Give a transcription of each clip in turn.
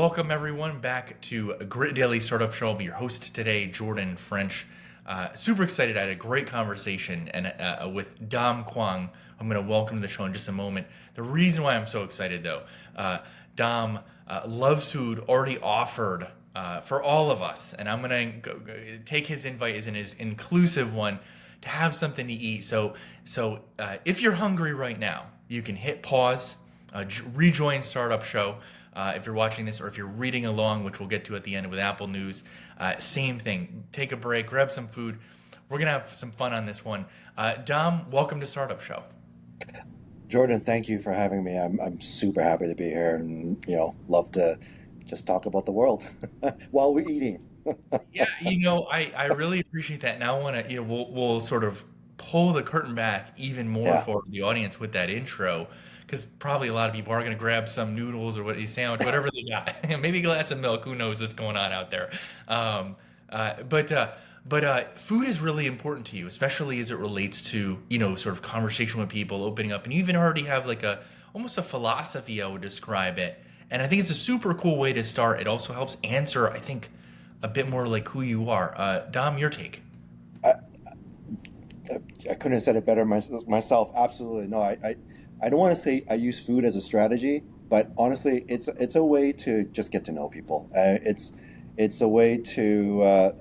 Welcome everyone back to a Grit Daily Startup Show. I'll be your host today, Jordan French. Super excited. I had a great conversation with Dom Kwong. I'm going to welcome to the show in just a moment. The reason why I'm so excited though, Dom loves food, already offered for all of us, and I'm going to take his invite as an inclusive one to have something to eat. So if you're hungry right now, you can hit pause, rejoin Startup Show. If you're watching this or if you're reading along, which we'll get to at the end with Apple News, same thing. Take a break, grab some food. We're going to have some fun on this one. Dom, welcome to Startup Show. Jordan, thank you for having me. I'm super happy to be here and, love to just talk about the world while we're eating. Yeah, I really appreciate that. Now I want to, we'll sort of pull the curtain back even more Yeah. for the audience with that intro, because probably a lot of people are going to grab some noodles or what a sandwich, whatever they got, maybe a glass of milk. Who knows what's going on out there? Um, but food is really important to you, especially as it relates to sort of conversation with people, opening up, and you even already have like a almost a philosophy, I would describe it. And I think it's a super cool way to start. It also helps answer, I think, a bit more like who you are. Dom, your take. I, I couldn't have said it better myself. Absolutely. No, I don't want to say I use food as a strategy, but honestly, it's a way to just get to know people. It's a way to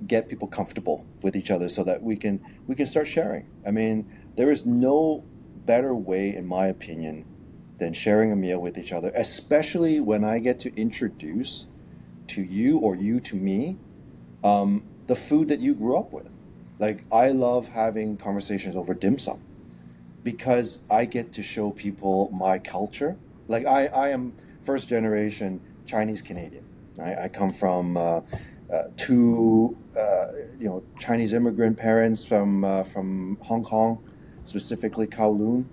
get people comfortable with each other so that we can start sharing. I mean, there is no better way, in my opinion, than sharing a meal with each other, especially when I get to introduce to you or you to me the food that you grew up with. Like, I love having conversations over dim sum because I get to show people my culture. Like, I am first generation Chinese Canadian. I come from two Chinese immigrant parents from Hong Kong, specifically Kowloon,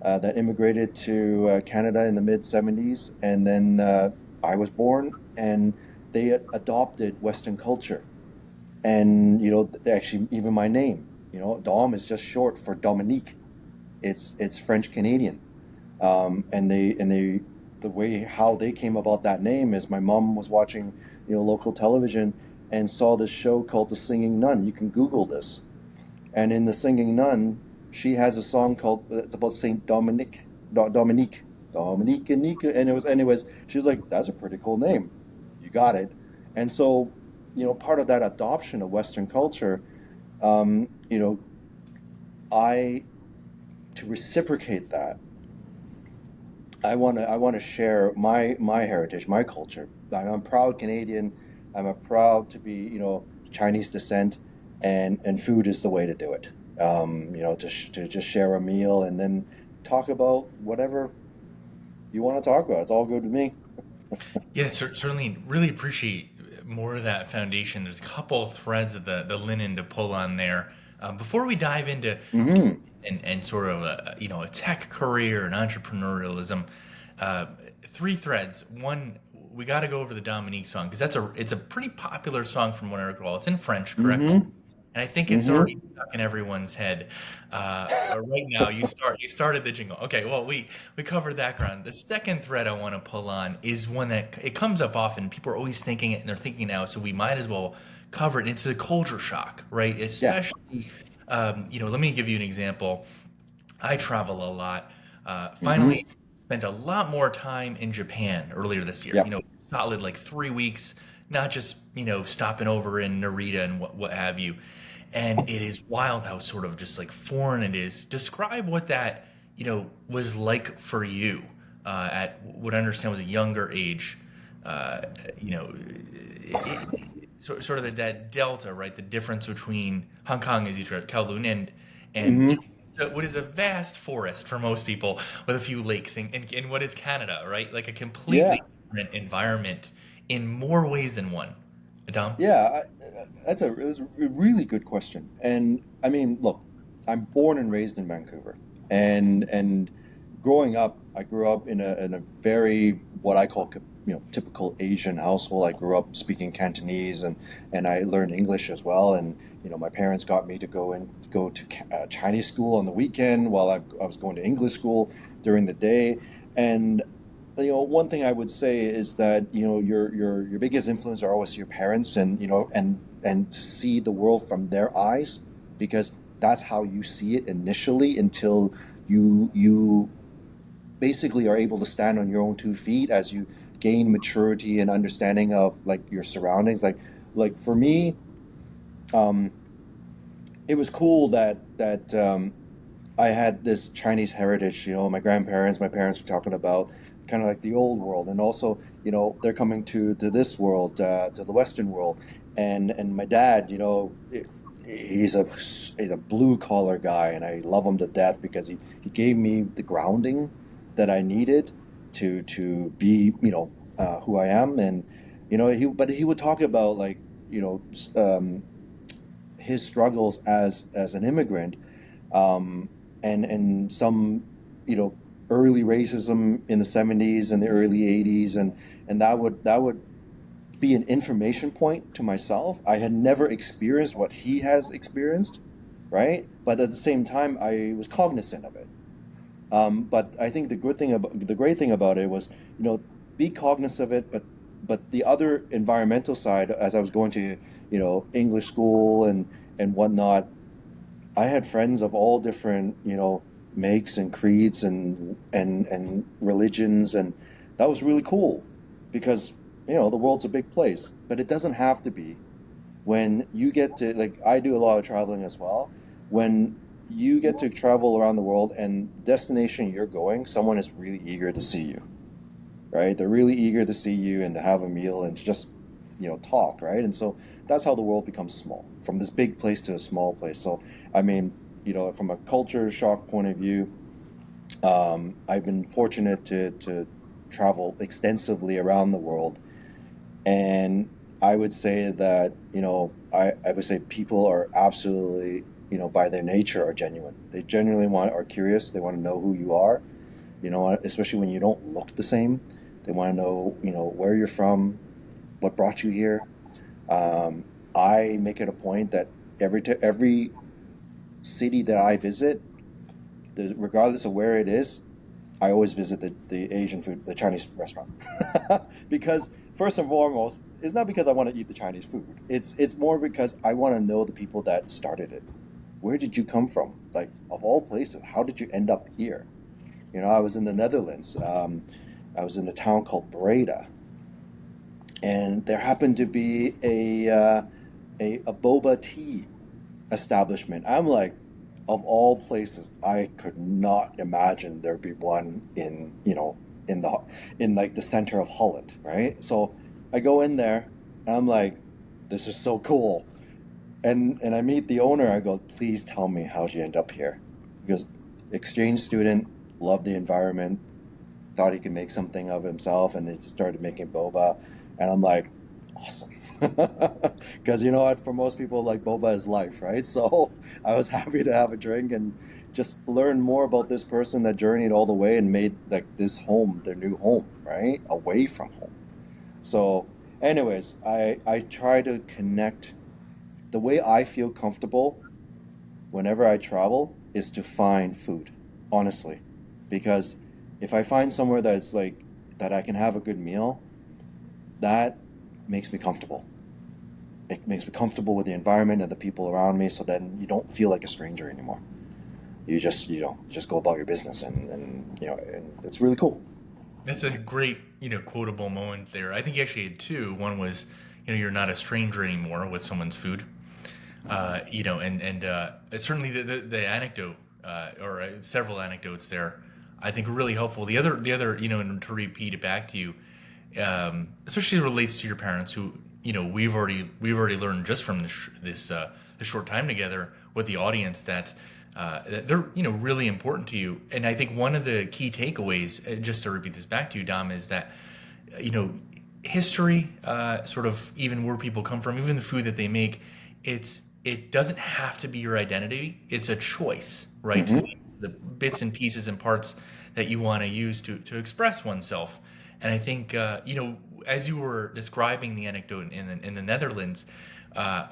that immigrated to Canada in the mid '70s, and then I was born, and they adopted Western culture. And actually, even my name, Dom is just short for Dominique. It's French Canadian. And the way how they came about that name is my mom was watching local television and saw this show called The Singing Nun. You can Google this. And in The Singing Nun, she has a song called it's about Saint Dominic, Dominique and Nika, and it was she was like, that's a pretty cool name. You got it. And so, part of that adoption of Western culture, um, you know, I to reciprocate that, I want to share my heritage, my culture. I'm a proud Canadian. I'm a proud to be Chinese descent, and food is the way to do it. To just share a meal and then talk about whatever you want to talk about. It's all good to me. Yeah, certainly really appreciate more of that foundation. There's a couple of threads of the linen to pull on there. Before we dive into Hmm. and sort of a tech career and entrepreneurialism, uh, three threads. One, we got to go over the Dominique song because it's a pretty popular song from what I recall. It's in French, correct? Hmm. And I think it's Hmm. already stuck in everyone's head. Right now, you started the jingle. Okay, well we covered that ground. The second thread I want to pull on is one that it comes up often. People are always thinking it, and they're thinking now, so we might as well cover it. It's the culture shock, right? Yeah. Especially, let me give you an example. I travel a lot. Hmm. Finally, spent a lot more time in Japan earlier this year. Yeah. Solid like 3 weeks, not just stopping over in Narita and what have you. And it is wild how sort of just like foreign it is. Describe what that was like for you at what I understand was a younger age. Uh, you know, sort of that delta, right? The difference between Hong Kong, as you said, Kowloon, and Hmm. what is a vast forest for most people with a few lakes, and what is Canada, right? Like a Yeah. completely different environment in more ways than one. Adam? Yeah. That's a really good question. And I mean, look, I'm born and raised in Vancouver, and growing up, I grew up in a very what I call typical Asian household. I grew up speaking Cantonese, and I learned English as well. And my parents got me to go to Chinese school on the weekend while I was going to English school during the day. And one thing I would say is that your biggest influence are always your parents, and and to see the world from their eyes, because that's how you see it initially until you basically are able to stand on your own 2 feet as you gain maturity and understanding of like your surroundings. Like for me, um, it was cool that I had this Chinese heritage. My grandparents, my parents were talking about kind of like the old world, and also they're coming to this world, to the Western world, and my dad, he's a blue collar guy, and I love him to death because he gave me the grounding that I needed to be who I am, and he would talk about like his struggles as an immigrant, um, and some you know early racism in the 70s and the early 80s, and that would be an information point to myself. I had never experienced what he has experienced, right? But at the same time, I was cognizant of it. But I think the great thing about it was, be cognizant of it, but the other environmental side, as I was going to, English school and whatnot, I had friends of all different, makes and creeds and religions, and that was really cool because the world's a big place, but it doesn't have to be. When you get to, like, I do a lot of traveling as well. When you get to travel around the world and the destination you're going, someone is really eager to see you, right? They're really eager to see you and to have a meal and to just talk, right? And so that's how the world becomes small, from this big place to a small place. So I mean, from a culture shock point of view, I've been fortunate to travel extensively around the world, and I would say that I would say people are absolutely, by their nature, are genuine. They genuinely are curious. They want to know who you are, especially when you don't look the same. They want to know where you're from, what brought you here. um, I make it a point that every city that I visit, regardless of where it is, I always visit the Asian food, the Chinese restaurant, because first and foremost, it's not because I want to eat the Chinese food. It's more because I want to know the people that started it. Where did you come from? Like, of all places, how did you end up here? I was in the Netherlands. I was in a town called Breda, and there happened to be a boba tea establishment. I'm like, of all places, I could not imagine there'd be one in like the center of Holland, right? So I go in there, and I'm like, this is so cool. And I meet the owner. I go, please tell me how'd you end up here? Because exchange student, loved the environment, thought he could make something of himself, and they just started making boba. And I'm like, awesome. Because you know what, for most people, like, boba is life, right? So I was happy to have a drink and just learn more about this person that journeyed all the way and made like this home their new home, right? Away from home. So, anyways, I try to connect. The way I feel comfortable whenever I travel is to find food, honestly. Because if I find somewhere that's like that I can have a good meal, that makes me comfortable. It makes me comfortable with the environment and the people around me, so then you don't feel like a stranger anymore. You just go about your business, and it's really cool. That's a great, quotable moment there. I think you actually had two. One was, you're not a stranger anymore with someone's food. And certainly the anecdote, or several anecdotes there, I think are really helpful. The other, and to repeat it back to you, especially relates to your parents, who we've already learned just from this short time together with the audience that they're really important to you. And I think one of the key takeaways, just to repeat this back to you, Dom, is that you know history, sort of even where people come from, even the food that they make, it doesn't have to be your identity. It's a choice, right? To Hmm. use the bits and pieces and parts that you want to use to express oneself. And I think, as you were describing the anecdote in the Netherlands,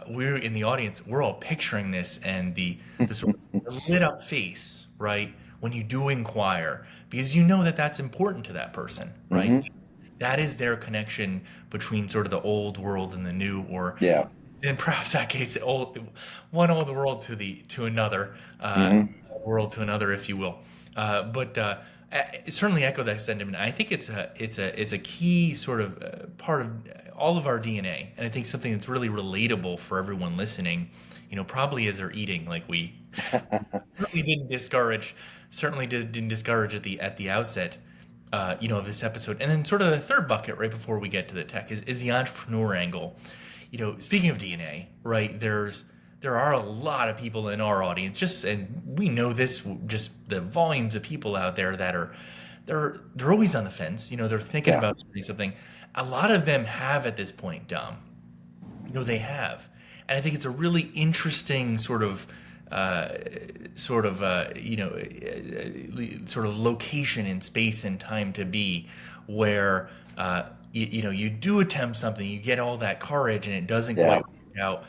we're in the audience. We're all picturing this, and the sort of lit up face, right? when you do inquire, because you know that that's important to that person, right? Hmm. That is their connection between sort of the old world and the new, or Yeah. in perhaps that case, one old world to another, Hmm. world to another, if you will. But certainly echo that sentiment. I think it's a key sort of part of all of our DNA, and I think something that's really relatable for everyone listening. Probably as they're eating, like we certainly didn't discourage, didn't discourage at the outset, of this episode. And then sort of the third bucket right before we get to the tech is the entrepreneur angle. Speaking of DNA, right? There are a lot of people in our audience, and we know this, just the volumes of people out there that are they're always on the fence. They're thinking Yeah. about doing something. A lot of them have at this point, Dom. They have, and I think it's a really interesting uh, sort of location in space and time to be, where you do attempt something, you get all that courage, and it doesn't Yeah. quite work out.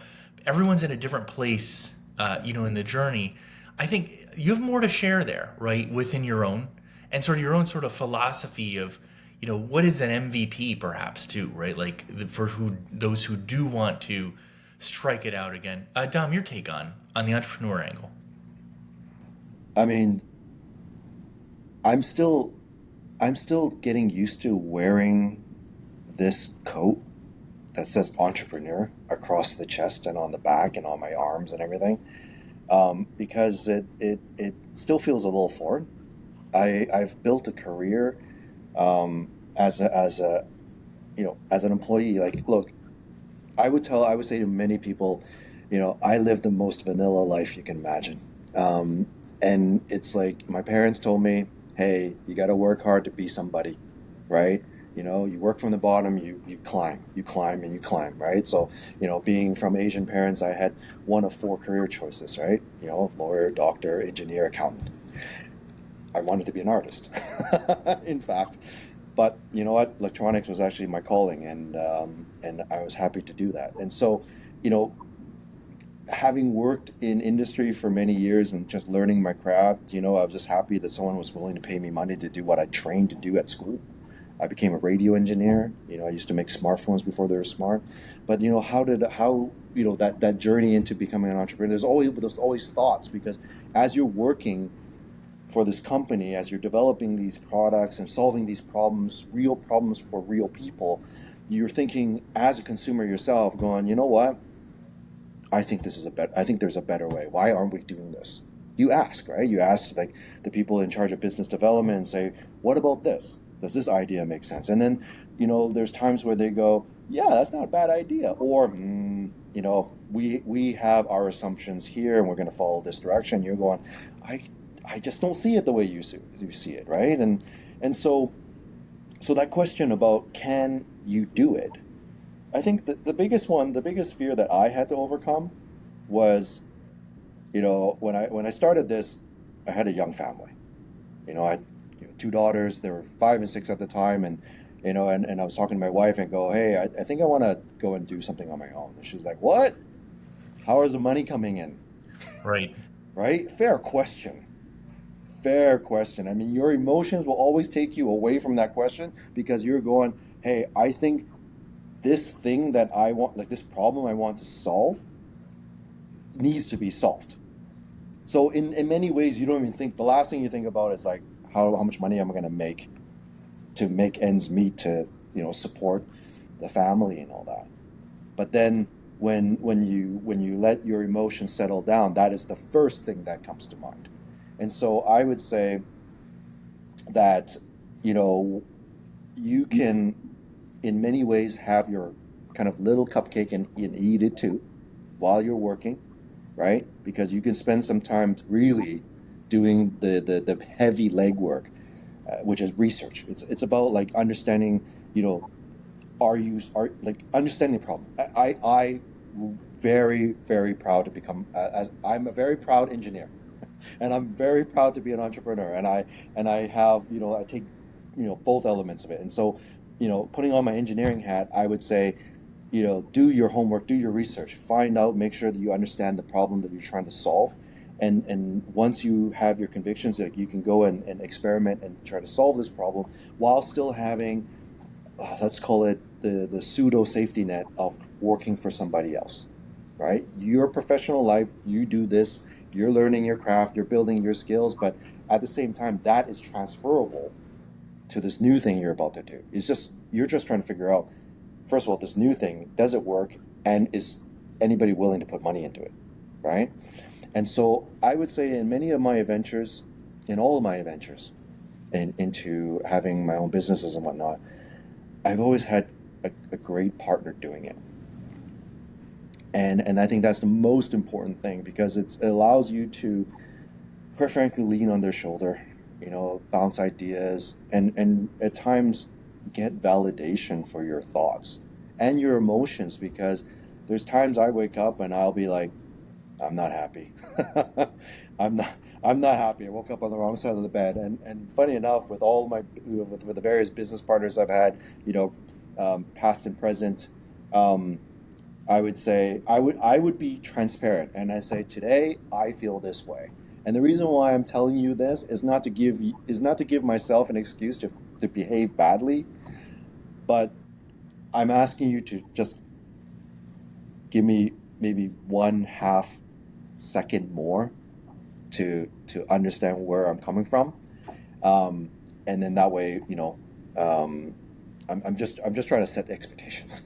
Everyone's in a different place, in the journey. I think you have more to share there, right, within your own and sort of your own sort of philosophy of what is an MVP perhaps too, right? Like for those who do want to strike it out again. Dom, your take on the entrepreneur angle. I mean, I'm still I'm still getting used to wearing this coat that says entrepreneur across the chest and on the back and on my arms and everything, because it still feels a little foreign. I've built a career, as a as an employee. Like, look, I would say to many people, I live the most vanilla life you can imagine. Um, and it's like my parents told me, hey, you got to work hard to be somebody, right? You work from the bottom, you climb and you climb, right? So, being from Asian parents, I had one of four career choices, right? Lawyer, doctor, engineer, accountant. I wanted to be an artist, in fact. But you know what? Electronics was actually my calling, and I was happy to do that. And so, you know, having worked in industry for many years and just learning my craft, I was just happy that someone was willing to pay me money to do what I trained to do at school. I became a radio engineer. I used to make smartphones before they were smart. But that journey into becoming an entrepreneur, there's always thoughts, because as you're working for this company, as you're developing these products and solving these problems, real problems for real people, you're thinking as a consumer yourself, going, you know what? I think there's a better way. Why aren't we doing this? You ask, right? You ask, like, the people in charge of business development, and say, what about this? Does this idea make sense? And then, there's times where they go, yeah, that's not a bad idea. Or, we have our assumptions here and we're going to follow this direction. You're going, I, I just don't see it the way you see it, right? And so that question about, can you do it? I think that the biggest fear that I had to overcome was, when I started this, I had a young family. I had two daughters. They were 5 and 6 at the time, and I was talking to my wife and go, hey, I think I want to go and do something on my own. And she's like, what? How is the money coming in? Right. Right? Fair question. Fair question. I mean, your emotions will always take you away from that question, because you're going, hey, I think this thing that I want, like this problem I want to solve, needs to be solved. So in many ways, you don't even think, the last thing you think about is like, how much money am I going to make to make ends meet, to support the family and all that. But then when you let your emotions settle down, that is the first thing that comes to mind. And so I would say that you know you can, in many ways, have your kind of little cupcake and eat it too while you're working, right? Because you can spend some time really doing the heavy legwork, which is research. It's about, like, understanding, you know, are like understanding the problem. I very, very proud to become, as I'm a very proud engineer, and I'm very proud to be an entrepreneur, and I have, I take, both elements of it. And so, putting on my engineering hat, I would say, do your homework, do your research, find out, make sure that you understand the problem that you're trying to solve, and once you have your convictions, like you can go and experiment and try to solve this problem while still having, let's call it the pseudo safety net of working for somebody else, right? Your professional life, you do this, you're learning your craft, you're building your skills, but at the same time, that is transferable to this new thing you're about to do. It's just, you're just trying to figure out, first of all, this new thing, does it work? And is anybody willing to put money into it, right? And so I would say in many of my ventures, in all of my ventures, into having my own businesses and whatnot, I've always had a great partner doing it. And I think that's the most important thing because it allows you to, quite frankly, lean on their shoulder, bounce ideas, and at times get validation for your thoughts and your emotions because there's times I wake up and I'll be like, I'm not happy. I'm not. I'm not happy. I woke up on the wrong side of the bed, and funny enough, with all my with the various business partners I've had, past and present, um, I would say I would be transparent, and I say today I feel this way, and the reason why I'm telling you this is not to give myself an excuse to behave badly, but I'm asking you to just give me maybe 1/2 second more to understand where I'm coming from, um, and then that way, um, I'm just trying to set the expectations.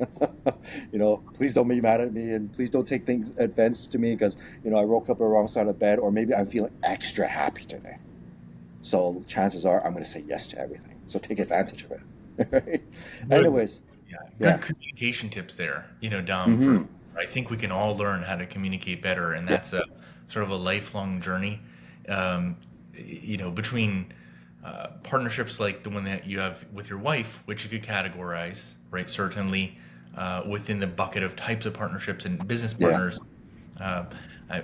Please don't be mad at me, and please don't take things advanced to me because I woke up on the wrong side of bed, or maybe I'm feeling extra happy today. So chances are I'm going to say yes to everything. So take advantage of it. Right? Good, Anyways, yeah, yeah. good communication tips there, Dom. For Mm-hmm. I think we can all learn how to communicate better, and Yeah. that's a sort of a lifelong journey. Um, between partnerships like the one that you have with your wife, which you could categorize, right? Certainly within the bucket of types of partnerships and business Yeah. partners. Uh, I,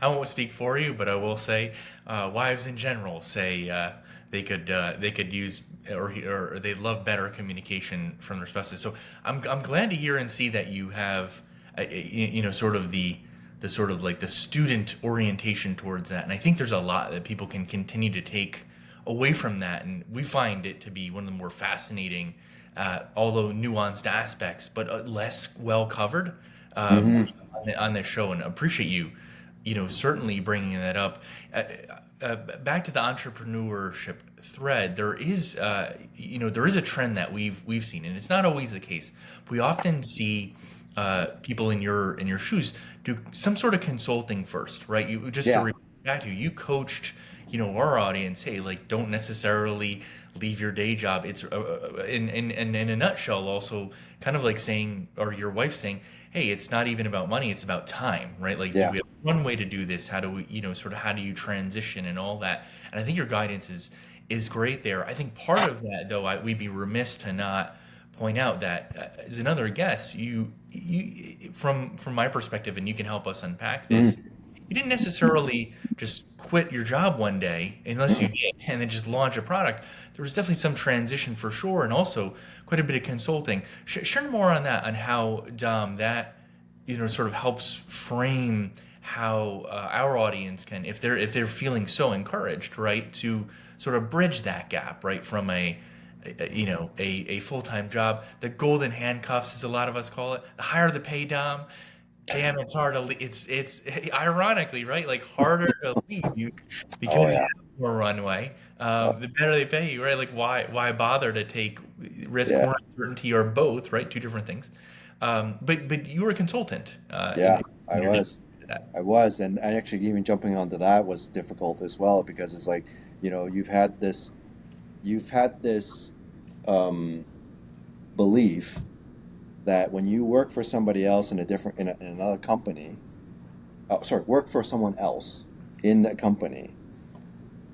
I won't speak for you, but I will say, wives in general say they could use or they love better communication from their spouses. So I'm glad to hear and see that you have sort of the sort of like the student orientation towards that, and I think there's a lot that people can continue to take away from that, and we find it to be one of the more fascinating, although nuanced aspects, but less well covered um, Mm-hmm. on this show, and appreciate you, certainly bringing that up. Back to the entrepreneurship thread, there is a trend that we've seen, and it's not always the case. We often see people in your shoes do some sort of consulting first, right? You just to Yeah. report back to you, you coached, our audience. Hey, like, don't necessarily leave your day job. It's in a nutshell, also kind of like saying, or your wife saying, hey, it's not even about money, it's about time, right? Like, we Yeah. have one way to do this. How do we, sort of how do you transition and all that? And I think your guidance is great there. I think part of that, though, we'd be remiss to not point out that as another guest, you from my perspective, and you can help us unpack this. Mm-hmm. You didn't necessarily just quit your job one day, unless you Mm-mm. did, and then just launch a product. There was definitely some transition for sure, and also quite a bit of consulting. Share more on that, on how that sort of helps frame how our audience can, if they're feeling so encouraged, right, to sort of bridge that gap, right, from a full-time job, the golden handcuffs, as a lot of us call it. The higher the pay, Dom, damn, it's hard to it's ironically, right, like harder to leave you Oh because you yeah. have more runway. Oh, The better they pay you, right? Like, why bother to take risk yeah. or uncertainty, or both, right? Two different things. But you were a consultant in Yeah. I your job. was. I was, and actually even jumping onto that was difficult as well because it's like, you've had this um, belief that when you work for somebody else in another company, sorry, work for someone else in that company,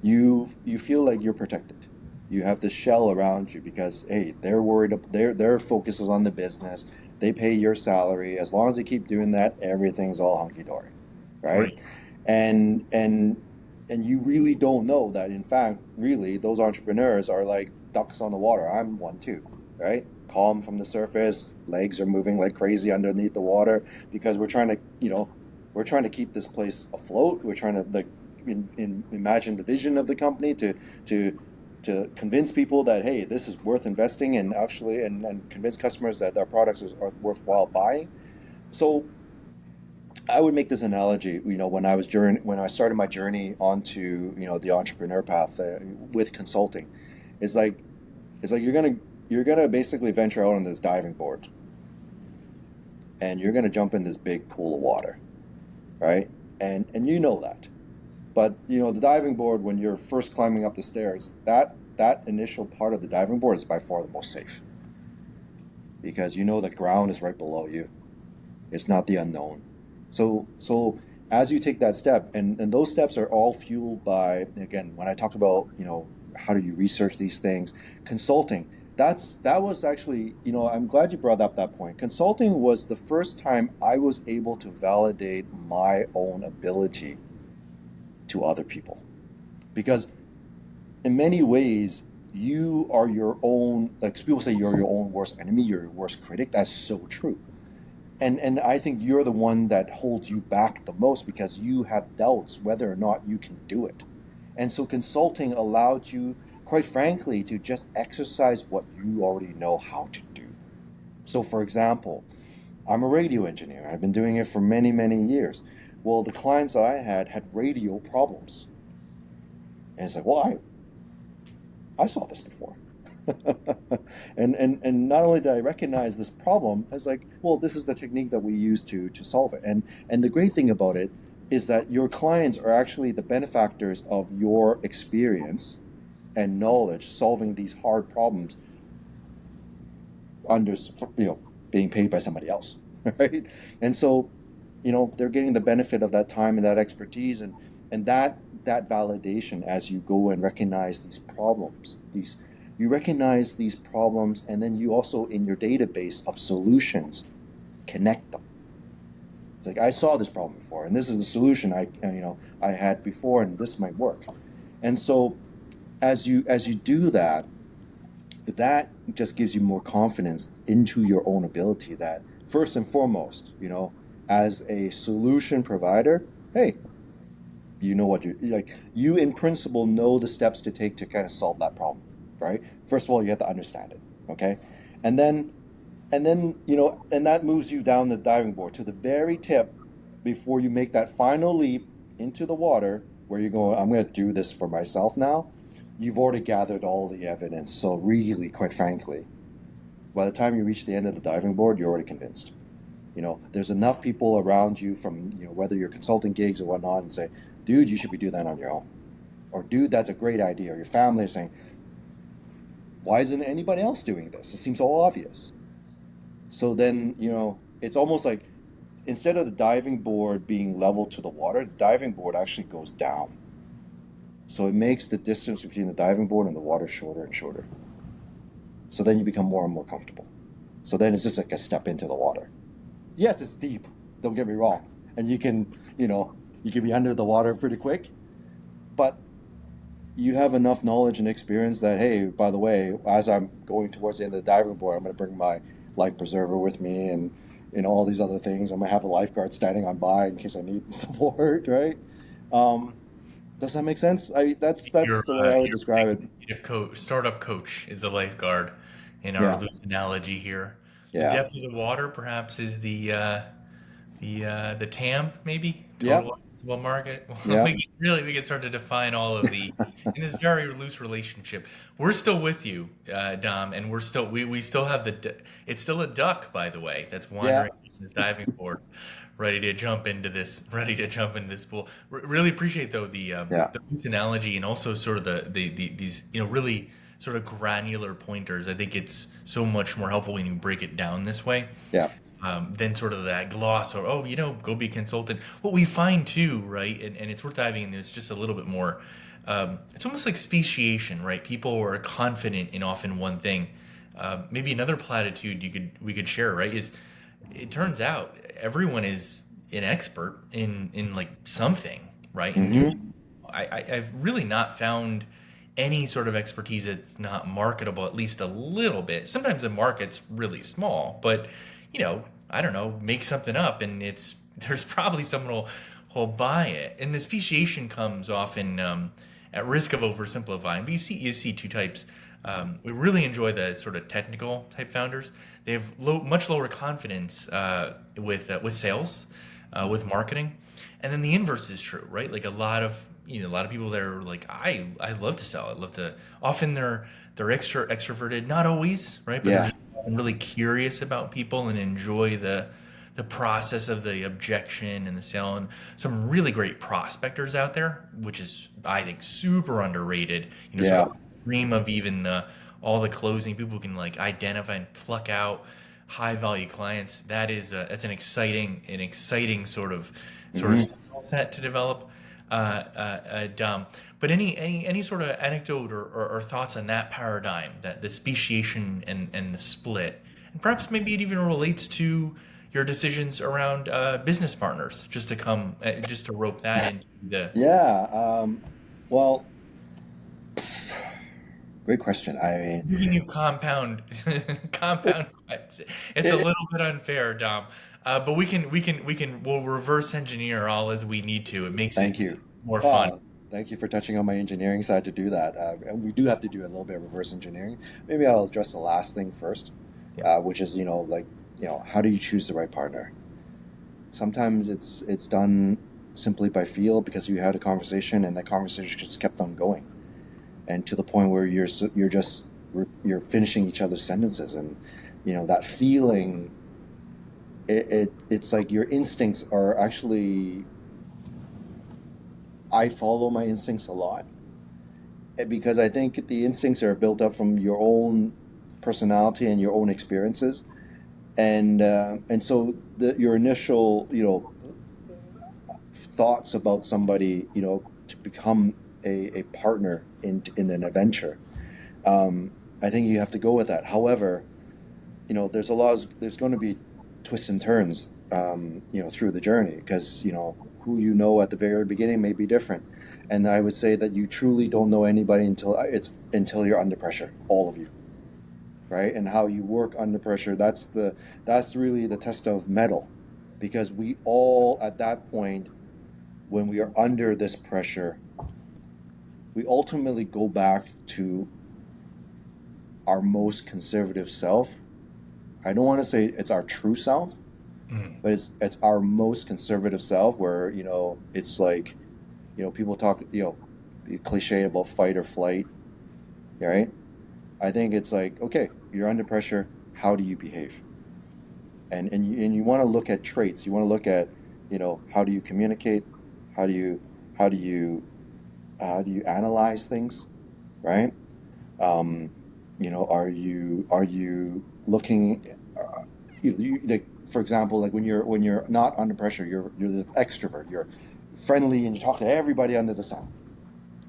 you feel like you're protected. You have this shell around you because hey, they're worried. Their focus is on the business. They pay your salary. As long as they keep doing that, everything's all hunky dory, right? Right. And you really don't know that. In fact, really, those entrepreneurs are like ducks on the water. I'm one too, right? Calm from the surface, legs are moving like crazy underneath the water because we're trying to We're trying to keep this place afloat. We're trying to like imagine the vision of the company to to convince people that hey, this is worth investing in actually, and convince customers that our products are worthwhile buying. So I would make this analogy, when I started my journey onto the entrepreneur path with consulting, it's like you're gonna basically venture out on this diving board, and you're gonna jump in this big pool of water, right? And you know that, but the diving board when you're first climbing up the stairs, that initial part of the diving board is by far the most safe because the ground is right below you. It's not the unknown. So as you take that step, and those steps are all fueled by, again, when I talk about, how do you research these things, consulting, that was actually, I'm glad you brought up that point. Consulting was the first time I was able to validate my own ability to other people. Because in many ways, you are your own, like people say you're your own worst enemy, you're your worst critic. That's so true. And I think you're the one that holds you back the most because you have doubts whether or not you can do it. And so consulting allowed you, quite frankly, to just exercise what you already know how to do. So, for example, I'm a radio engineer. I've been doing it for many, many years. Well, the clients that I had radio problems. And it's like, well, I saw this before. and not only did I recognize this problem, I was like, well, this is the technique that we use to solve it. And the great thing about it is that your clients are actually the benefactors of your experience and knowledge solving these hard problems under being paid by somebody else, right? And so they're getting the benefit of that time and that expertise and that validation as you go and recognize these problems. You recognize these problems, and then you also, in your database of solutions, connect them. It's like, I saw this problem before, and this is the solution I had before, and this might work. And so as you do that, that just gives you more confidence into your own ability that first and foremost, as a solution provider, hey, you know what you in principle know the steps to take to kind of solve that problem, right? First of all, you have to understand it, okay? And then and that moves you down the diving board to the very tip before you make that final leap into the water where you're going, I'm going to do this for myself now. You've already gathered all the evidence. So really, quite frankly, by the time you reach the end of the diving board, you're already convinced. There's enough people around you from, whether you're consulting gigs or whatnot, and say, dude, you should be doing that on your own. Or, dude, that's a great idea. Or your family is saying, why isn't anybody else doing this? It seems so obvious. So then, it's almost like instead of the diving board being level to the water, the diving board actually goes down. So it makes the distance between the diving board and the water shorter and shorter. So then you become more and more comfortable. So then it's just like a step into the water. Yes, it's deep. Don't get me wrong. And you can be under the water pretty quick. But you have enough knowledge and experience that, hey, by the way, as I'm going towards the end of the diving board, I'm going to bring my life preserver with me and all these other things. I'm going to have a lifeguard standing on by in case I need support, right? Does that make sense? That's the way I would Your describe it. executive coach, startup coach is the lifeguard in our Yeah, loose analogy here. The yeah, depth of the water perhaps is the TAM, maybe yeah, total addressable market. yeah, We can start to define all of the in this very loose relationship. We're still with you, Dom, and we still have it's still a duck, by the way, that's yeah, wandering in this diving board, ready to jump into this pool. Really appreciate though yeah, the loose analogy and also sort of these really sort of granular pointers. I think it's so much more helpful when you break it down this way yeah, than sort of that gloss or go be a consultant. What we find too, right, and it's worth diving into this just a little bit more. It's almost like speciation, right? People are confident in often one thing. Maybe another platitude we could share, right? Is it turns out everyone is an expert in like something, right? And usually, mm-hmm, I've really not found any sort of expertise that's not marketable at least a little bit. Sometimes the market's really small, but I don't know, make something up and it's there's probably someone who'll buy it. And the speciation comes often at risk of oversimplifying. But you see two types. We really enjoy the sort of technical type founders. They have much lower confidence with sales, with marketing, and then the inverse is true, right? Like a lot of people that are like, I love to sell. I love to. Often they're extroverted, not always, right? But they're Yeah. just really curious about people and enjoy the process of the objection and the sale. And some really great prospectors out there, which is, I think, super underrated. Sort Yeah. of dream of even all the closing people who can like identify and pluck out high value clients. That's an exciting sort of Hmm. skill set to develop. Dom, but any sort of anecdote or thoughts on that paradigm, that the speciation and the split, and perhaps maybe it even relates to your decisions around business partners, just to rope that into the Yeah. Well, great question. I mean, giving you compound compound questions. It's a it, little bit unfair, Dom, but we'll reverse engineer all as we need to. It makes it thank you. more fun. Thank you for touching on my engineering side to do that. And we do have to do a little bit of reverse engineering. Maybe I'll address the last thing first, Yeah. which is, how do you choose the right partner? Sometimes it's done simply by feel because you had a conversation and that conversation just kept on going, and to the point where you're finishing each other's sentences, and that feeling. It's like your instincts are actually. I follow my instincts a lot because I think the instincts are built up from your own personality and your own experiences, and so your initial thoughts about somebody to become a partner in an adventure. I think you have to go with that. However, there's going to be twists and turns through the journey, because who at the very beginning may be different, and I would say that you truly don't know anybody until you're under pressure, all of you, right? And how you work under pressure, that's really the test of mettle, because we all at that point, when we are under this pressure, we ultimately go back to our most conservative self. I don't want to say it's our true self, Mm. but it's our most conservative self, where it's like people talk cliche about fight or flight, right? I think it's like, okay, you're under pressure, how do you behave? And you want to look at traits. You want to look at how do you communicate, how do you how do you how do you analyze things, right? um, are you looking, like, for example, like when you're not under pressure, you're this extrovert, you're friendly and you talk to everybody under the sun.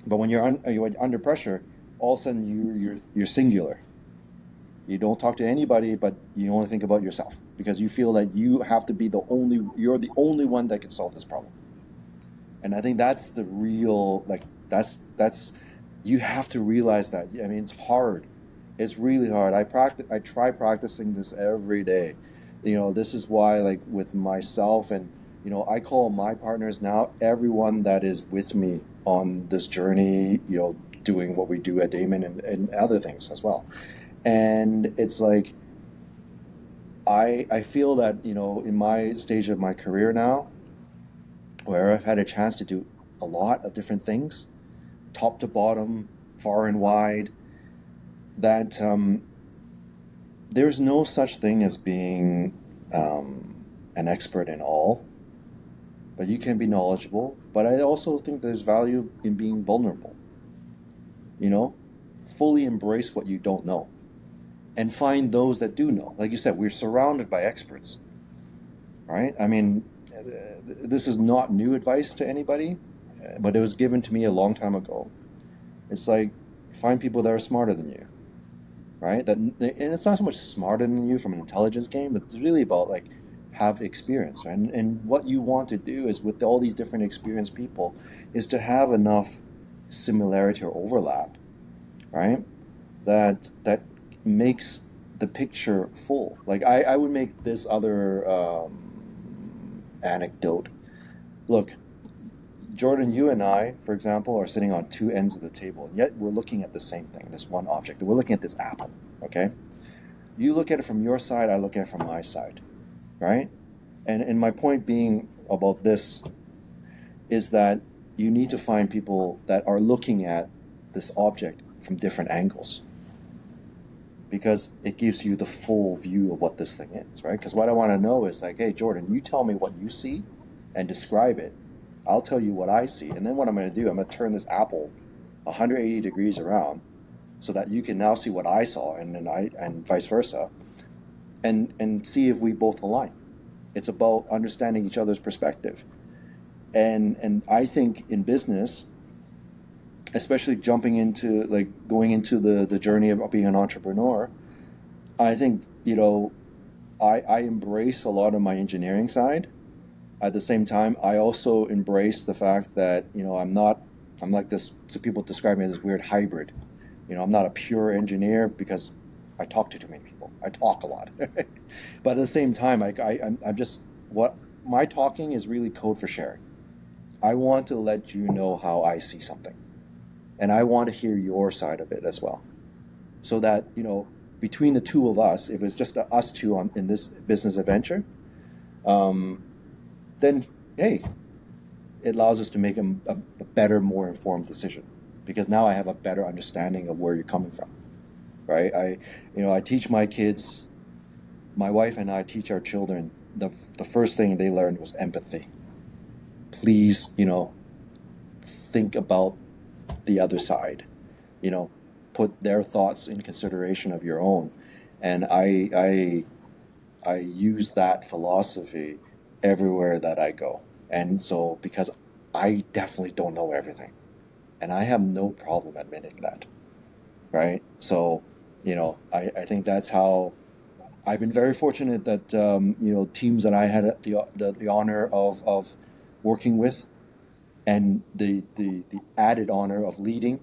But when you're under pressure, all of a sudden you're singular. You don't talk to anybody, but you only think about yourself, because you feel that you're the only one that can solve this problem. And I think that's the real, like, that's you have to realize that. I mean, it's hard. It's really hard. I try practicing this every day. This is why, like, with myself, and I call my partners now everyone that is with me on this journey, doing what we do at Damon, and other things as well. And it's like, I feel that, in my stage of my career now, where I've had a chance to do a lot of different things, top to bottom, far and wide, that there's no such thing as being an expert in all, but you can be knowledgeable. But I also think there's value in being vulnerable, you know, fully embrace what you don't know and find those that do know. Like you said, we're surrounded by experts, right? I mean, this is not new advice to anybody, but it was given to me a long time ago. It's like, find people that are smarter than you, right? And it's not so much smarter than you from an intelligence game, but it's really about, like, have experience, right? And what you want to do is, with all these different experienced people, is to have enough similarity or overlap, right? That makes the picture full. Like, I would make this other anecdote. Look, Jordan, you and I, for example, are sitting on two ends of the table, and yet we're looking at the same thing, this one object. We're looking at this apple, okay? You look at it from your side, I look at it from my side, right? And my point being about this is that you need to find people that are looking at this object from different angles because it gives you the full view of what this thing is, right? Because what I want to know is like, hey, Jordan, you tell me what you see and describe it. I'll tell you what I see. And then what I'm going to do, I'm going to turn this apple 180 degrees around so that you can now see what I saw and vice versa and see if we both align. It's about understanding each other's perspective. And I think in business, especially jumping into like going into the journey of being an entrepreneur, I think, I embrace a lot of my engineering side. At the same time, I also embrace the fact that, I'm like this, so people describe me as this weird hybrid. I'm not a pure engineer because I talk to too many people. I talk a lot. But at the same time, I'm just, what my talking is really code for sharing. I want to let you know how I see something. And I want to hear your side of it as well. So that, between the two of us, if it's just us two in this business adventure, then, hey, it allows us to make a better, more informed decision. Because now I have a better understanding of where you're coming from, right? I teach my kids, my wife and I teach our children, the first thing they learned was empathy. Please, think about the other side, put their thoughts in consideration of your own. And I use that philosophy everywhere that I go. And so, because I definitely don't know everything, and I have no problem admitting that, right? So, I think that's how I've been very fortunate that, teams that I had the honor of working with and the added honor of leading,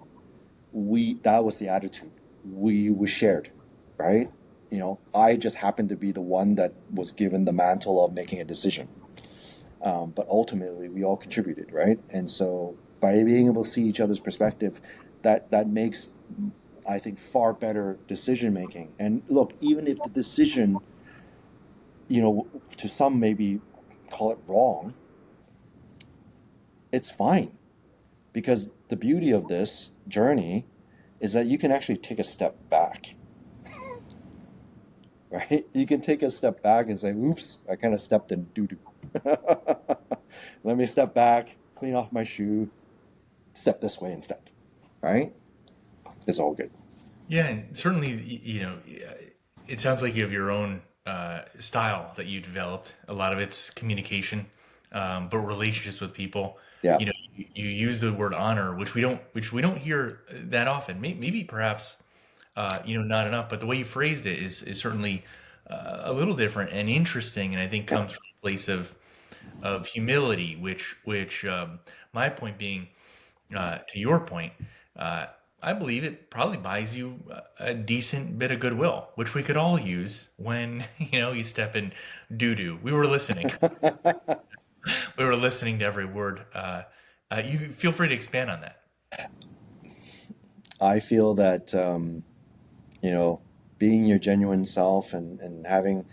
that was the attitude we shared, right? I just happened to be the one that was given the mantle of making a decision, but ultimately we all contributed, right? And so by being able to see each other's perspective, that makes, I think, far better decision making. And look, even if the decision, to some maybe call it wrong, it's fine. Because the beauty of this journey is that you can actually take a step back, right? You can take a step back and say, oops, I kind of stepped in doo-doo. Let me step back, clean off my shoe, step this way instead, right? It's all good. Yeah, and certainly, it sounds like you have your own style that you developed. A lot of it's communication, but relationships with people. Yeah. You use the word honor, which we don't hear that often. Maybe perhaps not enough. But the way you phrased it is certainly a little different and interesting, and I think Yeah. comes from a place of humility, which my point being, to your point, uh, I believe it probably buys you a decent bit of goodwill, which we could all use when you step in doo doo. We were listening. We were listening to every word. You feel free to expand on that. I feel that, you know, being your genuine self and having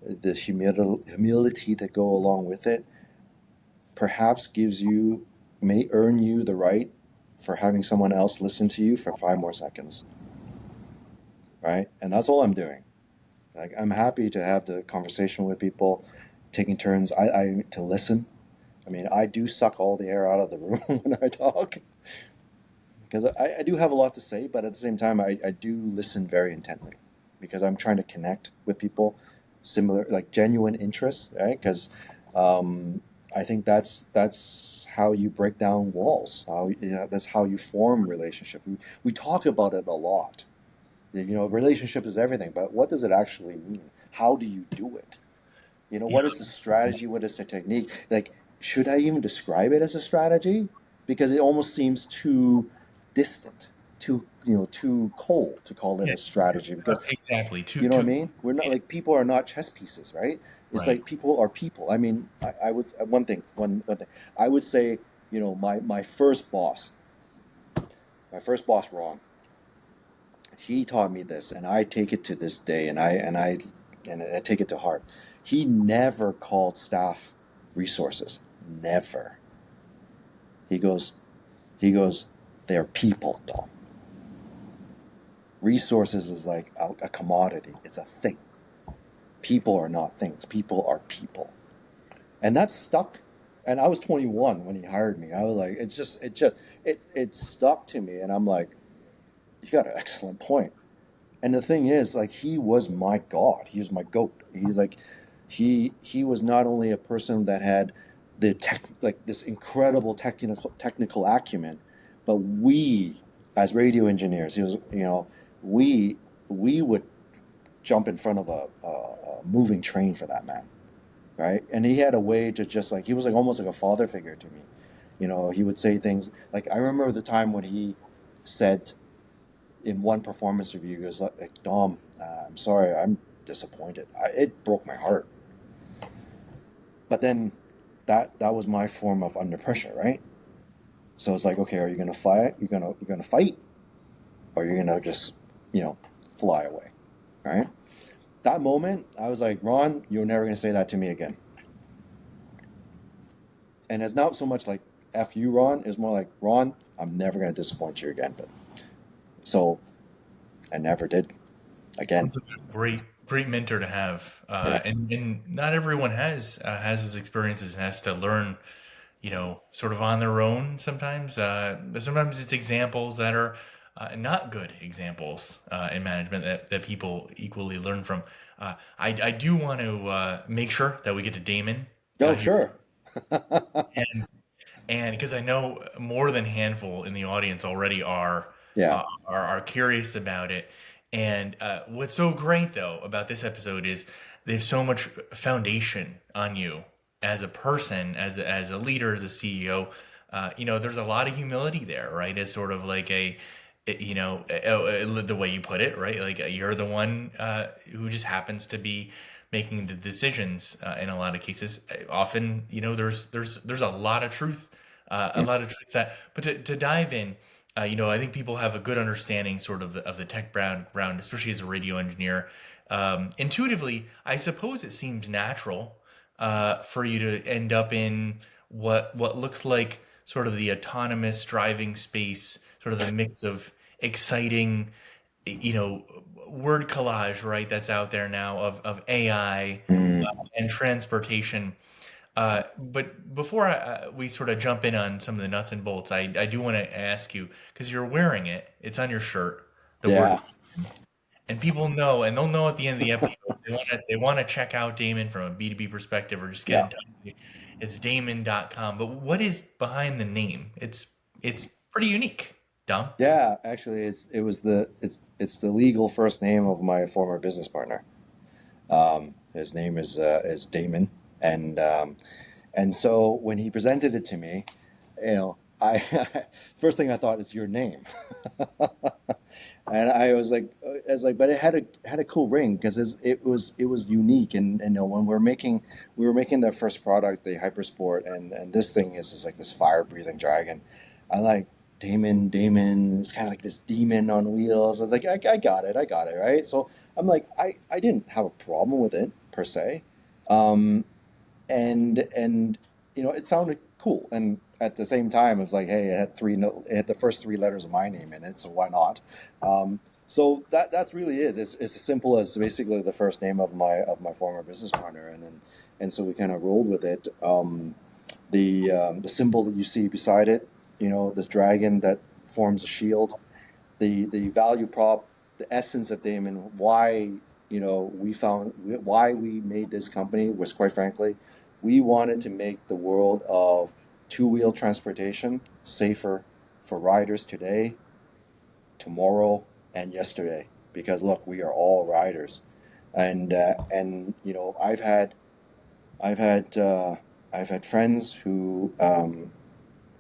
the humility that go along with it perhaps may earn you the right for having someone else listen to you for 5 more seconds, right? And that's all I'm doing. Like, I'm happy to have the conversation with people, taking turns. I to listen. I mean, I do suck all the air out of the room when I talk because I do have a lot to say, but at the same time, I do listen very intently because I'm trying to connect with people, similar, like genuine interests, right? Because I think that's how you break down walls. That's how you form relationship. We talk about it a lot. Relationship is everything, but what does it actually mean? How do you do it? You What is the strategy? What is the technique? Like, should I even describe it as a strategy? Because it almost seems too distant too cold to call it Yeah, a strategy because exactly. you know what I mean. We're not like people are not chess pieces, right? It's Right. like people are people. I mean, I would one thing I would say, my first boss, Ron, he taught me this, and I take it to this day, and I take it to heart. He never called staff resources. Never. He goes, he goes, they're people, Dom. Resources is like a commodity. It's a thing. People are not things. People are people. And that stuck. And I was 21 when he hired me. I was like, it stuck to me. And I'm like, you got an excellent point. And the thing is, like, he was my god. He was my goat. He's like, he was not only a person that had like this incredible technical acumen, but we, as radio engineers, he was, we we would jump in front of a moving train for that man, right? And he had a way to just like he was like almost like a father figure to me. He would say things like I remember the time when he said in one performance review, he goes like Dom, I'm sorry, I'm disappointed. It broke my heart. But then that was my form of under pressure, right? So it's like, okay, are you gonna fight? You're gonna fight, or you're gonna just you know fly away, right? That moment, I was like, Ron, you're never gonna say that to me again. And it's not so much like F you, Ron. It's more like, Ron, I'm never gonna disappoint you again. But so I never did again. Sounds like a great mentor to have, Yeah. and not everyone has those experiences and has to learn, sort of on their own. Sometimes it's examples that are not good examples in management that people equally learn from. I do want to make sure that we get to Damon Oh, here, sure. and because I know more than a handful in the audience already Yeah. are curious about it. And what's so great though about this episode is there's so much foundation on you as a person, as a leader, as a CEO. There's a lot of humility there, right? As sort of like the way you put it, right? Like you're the one who just happens to be making the decisions in a lot of cases. Often, there's a lot of truth that. But to dive in, I think people have a good understanding, sort of the tech background, especially as a radio engineer. Intuitively, I suppose it seems natural for you to end up in what looks like sort of the autonomous driving space, sort of the mix of exciting, you know, word collage, right? That's out there now of AI Mm, and transportation. But before we sort of jump in on some of the nuts and bolts, I do want to ask you because you're wearing it. It's on your shirt. The word, yeah. and people know, and they'll know at the end of the episode. They want to check out Damon from a B2B perspective, or just get Yeah. in touch with you. It's Damon.com. But what is behind the name? It's pretty unique, Dom. Yeah. Actually, it's the legal first name of my former business partner. His name is Damon, and so when he presented it to me, I first thing I thought is your name, and I was like, but it had a cool ring because it was unique, and when we were making the first product, the Hypersport, and this thing is like this fire breathing dragon. I like Damon. It's kind of like this demon on wheels. I was like, I got it, right? So I'm like, I didn't have a problem with it per se. Um, and it sounded cool, and at the same time it was like, hey, it had the first three letters of my name in it, so why not? So that's really it. It's as simple as basically the first name of my former business partner, and so we kind of rolled with it. The symbol that you see beside it, this dragon that forms a shield, the value prop, the essence of Damon, why why we made this company was, quite frankly, we wanted to make the world of two-wheel transportation safer for riders today, tomorrow, and yesterday. Because look, we are all riders, and I've had I've had friends who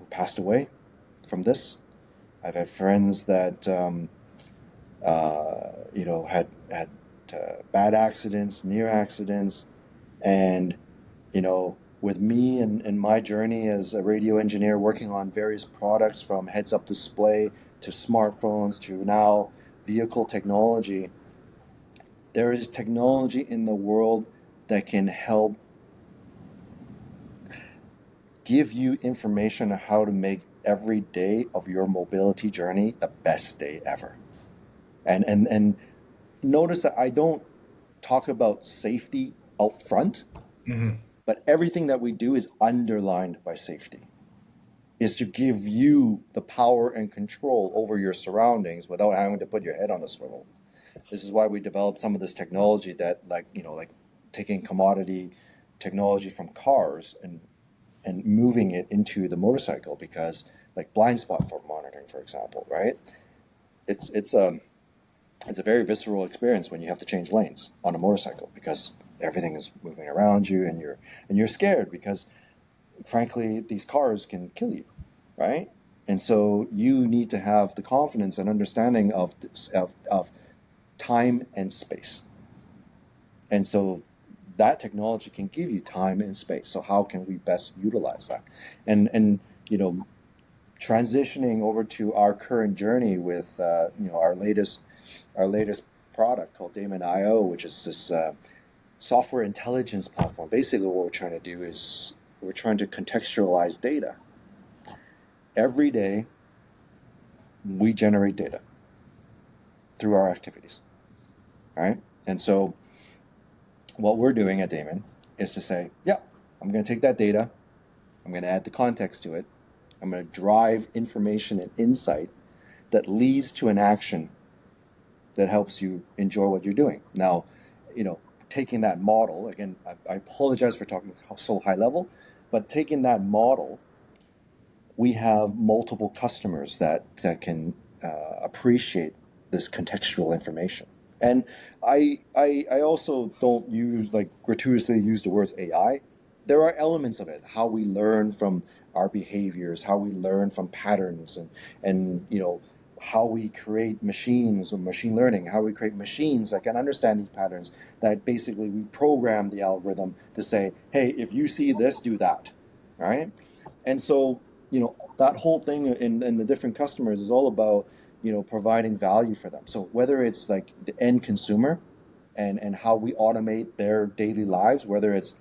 passed away from this. I've had friends that had bad accidents, near accidents, and with me and my journey as a radio engineer working on various products from heads-up display to smartphones to now vehicle technology, there is technology in the world that can help give you information on how to make every day of your mobility journey the best day ever. And notice that I don't talk about safety out front, Hmm. but everything that we do is underlined by safety. Is to give you the power and control over your surroundings without having to put your head on the swivel. This is why we developed some of this technology that, like taking commodity technology from cars and moving it into the motorcycle, because like blind spot for monitoring, for example, right? It's a very visceral experience when you have to change lanes on a motorcycle because everything is moving around you, and you're scared because frankly these cars can kill you, right? And so you need to have the confidence and understanding of time and space. And so that technology can give you time and space. So how can we best utilize that? And transitioning over to our current journey with our latest product called Damon IO, which is this software intelligence platform. Basically, what we're trying to do is we're trying to contextualize data. Every day, we generate data through our activities, right? And so, what we're doing at Damon is to say, yeah, I'm going to take that data, I'm going to add the context to it, I'm going to drive information and insight that leads to an action that helps you enjoy what you're doing. Now, taking that model, again, I apologize for talking so high level, but taking that model, we have multiple customers that can appreciate this contextual information. And I also don't gratuitously use the words AI. There are elements of it, how we learn from our behaviors, how we learn from patterns, and how we create machines or machine learning, how we create machines that can understand these patterns, that basically we program the algorithm to say, hey, if you see this, do that, right? And so, that whole thing in the different customers is all about, providing value for them. So whether it's like the end consumer and how we automate their daily lives, whether it's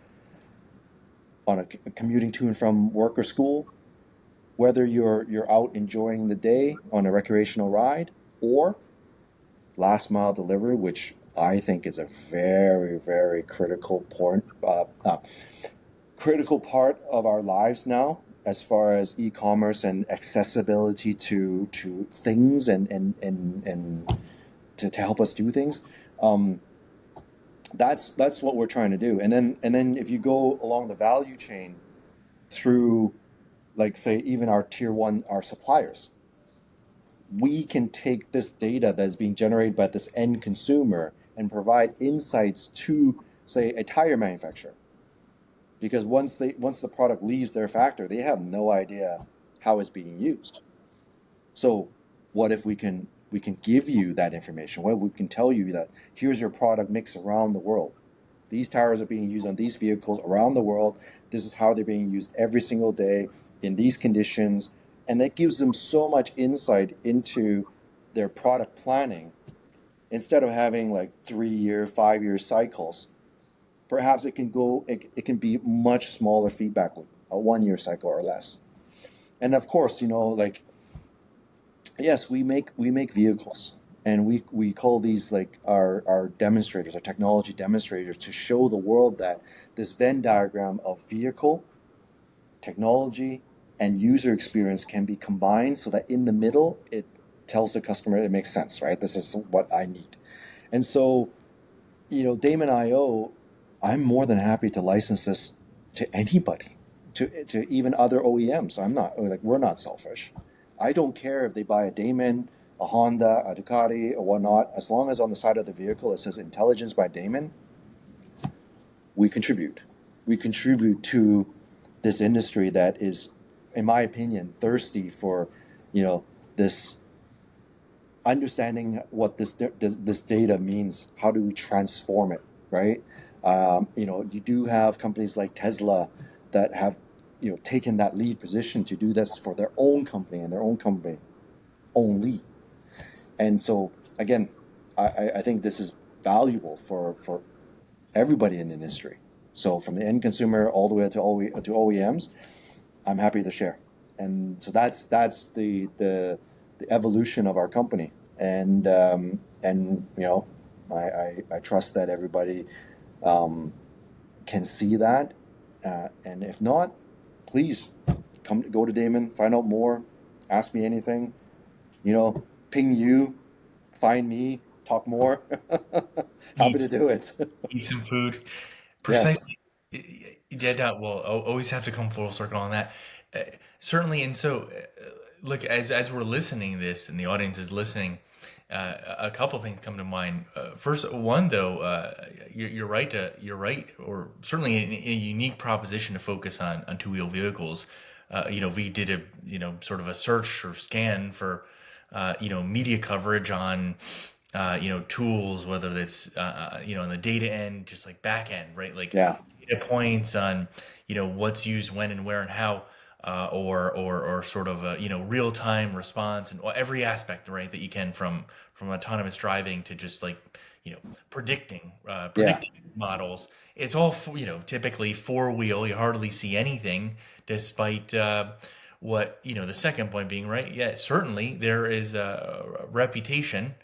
on a commuting to and from work or school, whether you're out enjoying the day on a recreational ride, or last mile delivery, which I think is a very, very critical part of our lives now, as far as e-commerce and accessibility to things and to help us do things. That's what we're trying to do. And then if you go along the value chain through, like, say, even our tier one, our suppliers, we can take this data that's being generated by this end consumer and provide insights to, say, a tire manufacturer, because once the product leaves their factory, they have no idea how it's being used. So what if we can give you that information? What if we can tell you that here's your product mix around the world. These tires are being used on these vehicles around the world. This is how they're being used every single day in these conditions. And that gives them so much insight into their product planning. Instead of having like 3-year, 5-year cycles, perhaps it can be much smaller feedback loop, a 1-year cycle or less. And of course, yes, we make vehicles, and we call these like our demonstrators, our technology demonstrators, to show the world that this Venn diagram of vehicle, technology, and user experience can be combined so that in the middle it tells the customer it makes sense, right? This is what I need. And so, Damon IO, I'm more than happy to license this to anybody, to even other OEMs. We're not selfish. I don't care if they buy a Damon, a Honda, a Ducati, or whatnot. As long as on the side of the vehicle it says "Intelligence by Damon," we contribute. We contribute to this industry that is, in my opinion, thirsty for, this understanding what this data means. How do we transform it, right? You do have companies like Tesla that have taken that lead position to do this for their own company and their own company only. And so again, I think this is valuable for everybody in the industry. So from the end consumer all the way to OEMs, I'm happy to share. And so that's the evolution of our company. And I trust that everybody can see that. And if not, please go to Damon, find out more, ask me anything. Ping you, find me, talk more. Happy to Eat, do it. eat some food. Yes. Precisely. Yeah, that will always have to come full circle on that. Uh, Certainly, and so look, as we're listening to this and the audience is listening, a couple things come to mind. First, one though, you're right. You're right, or certainly a unique proposition to focus on two wheel vehicles. We did a sort of a search or scan for media coverage on tools, whether it's on the data end, just like back end, right? Like Yeah. data points on what's used when and where and how, or sort of a real time response and every aspect, right, that you can from autonomous driving to just like predicting Yeah. predicting models. It's all typically four wheel. You hardly see anything, despite what the second point being, right. Yeah, certainly there is a reputation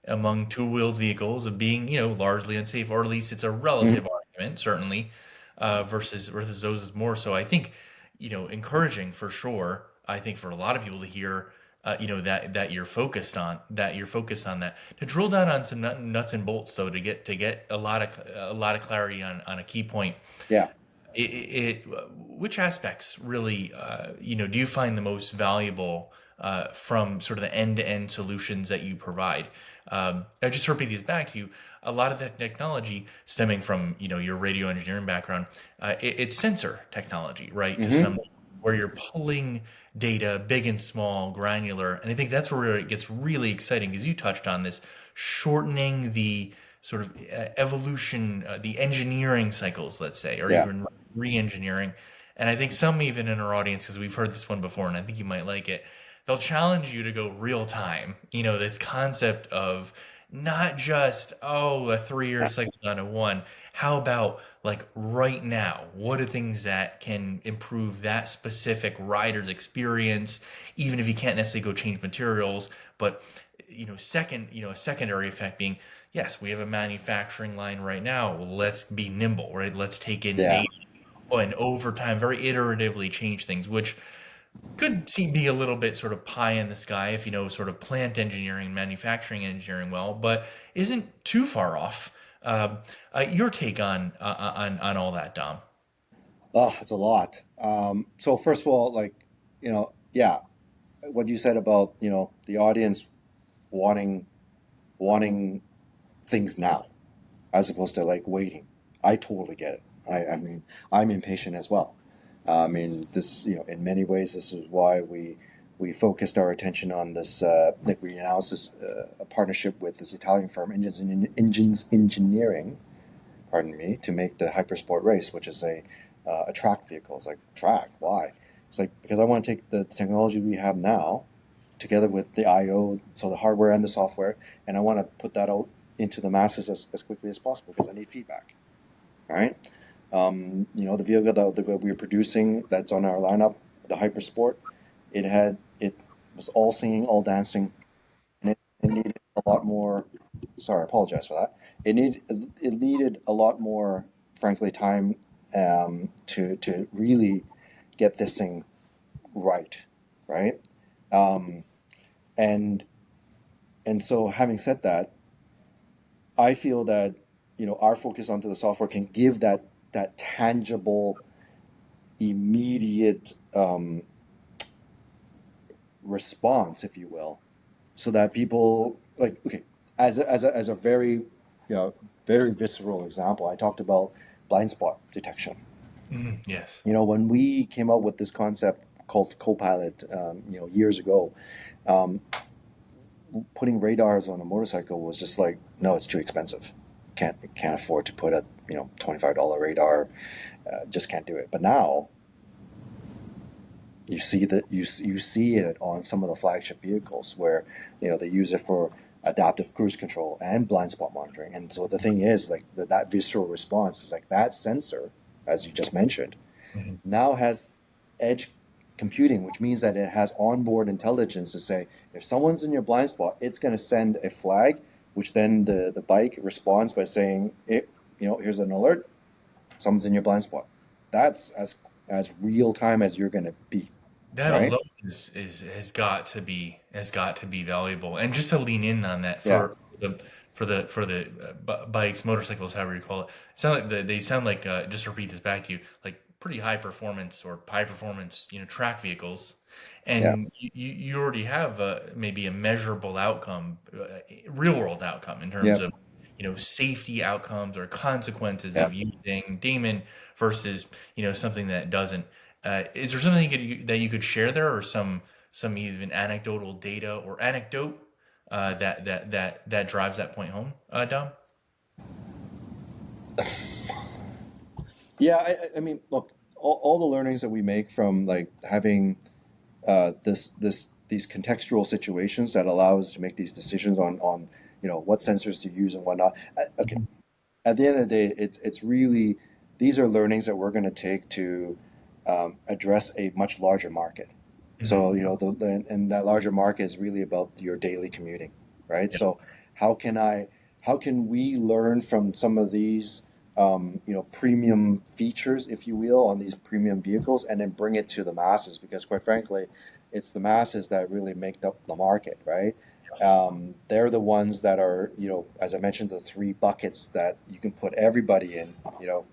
among two-wheeled vehicles of being, largely unsafe, or at least it's a Mhm. relative argument, certainly, versus those with more. So I think, encouraging for sure. I think for a lot of people to hear, that you're focused on that. To drill down on some nuts and bolts, though, to get a lot of clarity on a key point. Yeah. Which aspects really, do you find the most valuable from sort of the end-to-end solutions that you provide? I just repeat these back to you. A lot of that technology stemming from, your radio engineering background, it's sensor technology, right? To Hmm. some where you're pulling data, big and small, granular, and I think that's where it gets really exciting because you touched on this, shortening the sort of evolution, the engineering cycles, let's say, or Yeah. even re-engineering. And I think some even in our audience, because we've heard this one before, and I think you might like it, they'll challenge you to go real time. This concept of not just, oh, a 3 year Yeah. cycle down to one. How about like right now? What are things that can improve that specific rider's experience, even if you can't necessarily go change materials? But a secondary effect being, yes, we have a manufacturing line right now. Well, let's be nimble, right? Let's take in Yeah. data and over time, very iteratively change things, which could be a little bit sort of pie in the sky if you know sort of plant engineering, manufacturing engineering well, but isn't too far off. Your take on all that, Dom? Oh, it's a lot. So first of all, yeah, what you said about, the audience wanting wanting things now as opposed to like waiting. I totally get it. I mean, I'm impatient as well. I mean, this, in many ways, this is why we focused our attention on this. Like we announced this a partnership with this Italian firm, Engines Engineering, pardon me, to make the Hypersport race, which is a track vehicle. It's like track. Why? It's like because I want to take the technology we have now, together with the I/O, so the hardware and the software, and I want to put that out into the masses as quickly as possible because I need feedback. All right. The vehicle that we're producing that's on our lineup, the Hypersport, it was all singing, all dancing, and it needed a lot more. Sorry, I apologize for that. It needed a lot more, frankly, time to really get this thing right, right. Um, and and so, having said that, I feel that our focus onto the software can give that tangible, immediate response, if you will, so that people like okay, as a very very visceral example, I talked about blind spot detection. Yes. When we came up with this concept called Copilot, years ago. Um, Putting radars on a motorcycle was just like, no, it's too expensive. Can't afford to put a $25 radar. Just can't do it. But now you see that you see it on some of the flagship vehicles where they use it for adaptive cruise control and blind spot monitoring. And so the thing is, like, that visceral response is like that sensor, as you just mentioned, Mhm. now has edge computing, which means that it has onboard intelligence to say if someone's in your blind spot, it's going to send a flag, which then the bike responds by saying, here's an alert, someone's in your blind spot. That's as real time as you're going to be, That right? alone is has got to be valuable. And just to lean in on that Yeah, for the bikes, motorcycles, however you call it, they sound like just to repeat this back to you, like pretty high performance, track vehicles, yeah, and you already have maybe a measurable outcome, real world outcome in terms yeah, of safety outcomes or consequences yeah. of using Damon versus something that doesn't. Is there something that you could share there, or some even anecdotal data or anecdote that drives that point home, Dom? Yeah, I mean, look, all the learnings that we make from like having these contextual situations that allow us to make these decisions on what sensors to use and whatnot. Okay, at the end of the day, it's really, these are learnings that we're going to take to address a much larger market. Hmm. So and that larger market is really about your daily commuting, right? Yeah. So how can I how can we learn from some of these premium features, if you will, on these premium vehicles, and then bring it to the masses? Because quite frankly, it's the masses that really make up the market, right? Yes. They're the ones that are, as I mentioned, the three buckets that you can put everybody in,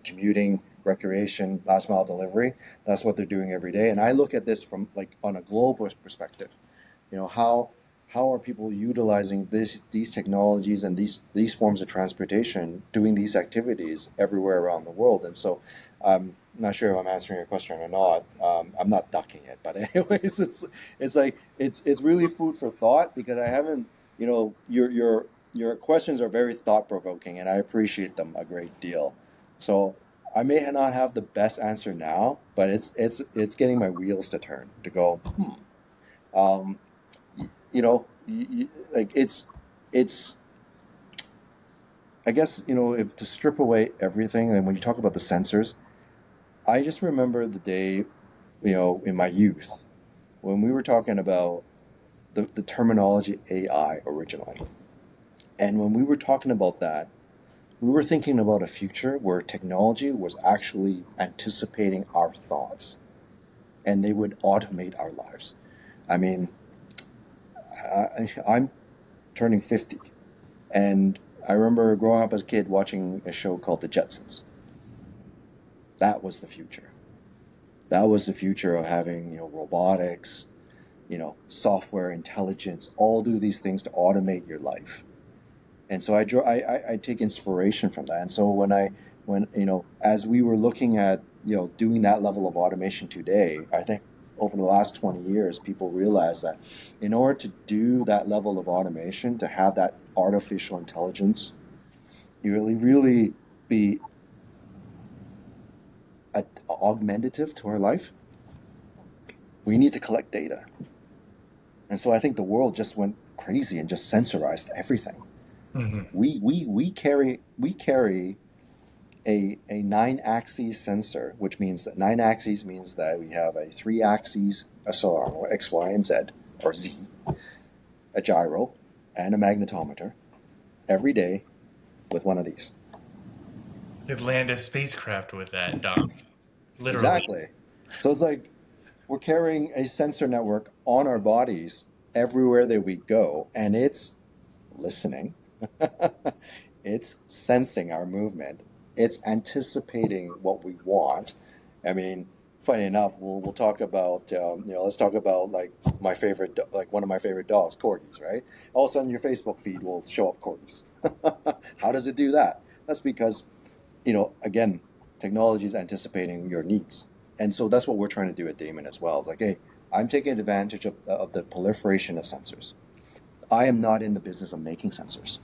commuting, recreation, last mile delivery. That's what they're doing every day. And I look at this from like on a global perspective. How are people utilizing these technologies and these forms of transportation, doing these activities everywhere around the world? And so I'm not sure if I'm answering your question or not. I'm not ducking it, but anyways, it's like it's really food for thought, because I haven't, your questions are very thought provoking, and I appreciate them a great deal. So I may not have the best answer now, but it's getting my wheels to turn to go. Um, like it's I guess, if to strip away everything, and when you talk about the sensors, I just remember the day, in my youth, when we were talking about the terminology AI originally. And when we were talking about that, we were thinking about a future where technology was actually anticipating our thoughts and they would automate our lives. I mean, I'm turning 50, and I remember growing up as a kid watching a show called The Jetsons. That was the future. That was the future of having, robotics, software intelligence, all do these things to automate your life. And so I take inspiration from that. And so when as we were looking at doing that level of automation today, I think over the last 20 years, people realized that in order to do that level of automation, to have that artificial intelligence, you really be augmentative to our life, we need to collect data. And so I think the world just went crazy and just sensorized everything. Hmm. We carry a nine axis sensor, which means that nine axes means that we have a three axes accelerometer, X, Y, and Z, or Z, a gyro, and a magnetometer every day with one of these. Could land a spacecraft with that, Dom. Literally. Exactly. So it's like we're carrying a sensor network on our bodies everywhere that we go, and it's listening. It's sensing our movement. It's anticipating what we want. I mean, funny enough, we'll talk about let's talk about like my favorite, like one of my favorite dogs, corgis, right? All of a sudden, your Facebook feed will show up corgis. How does it do that? That's because again, technology is anticipating your needs. And so that's what we're trying to do at Damon as well. It's like, hey, I'm taking advantage of the proliferation of sensors. I am not in the business of making sensors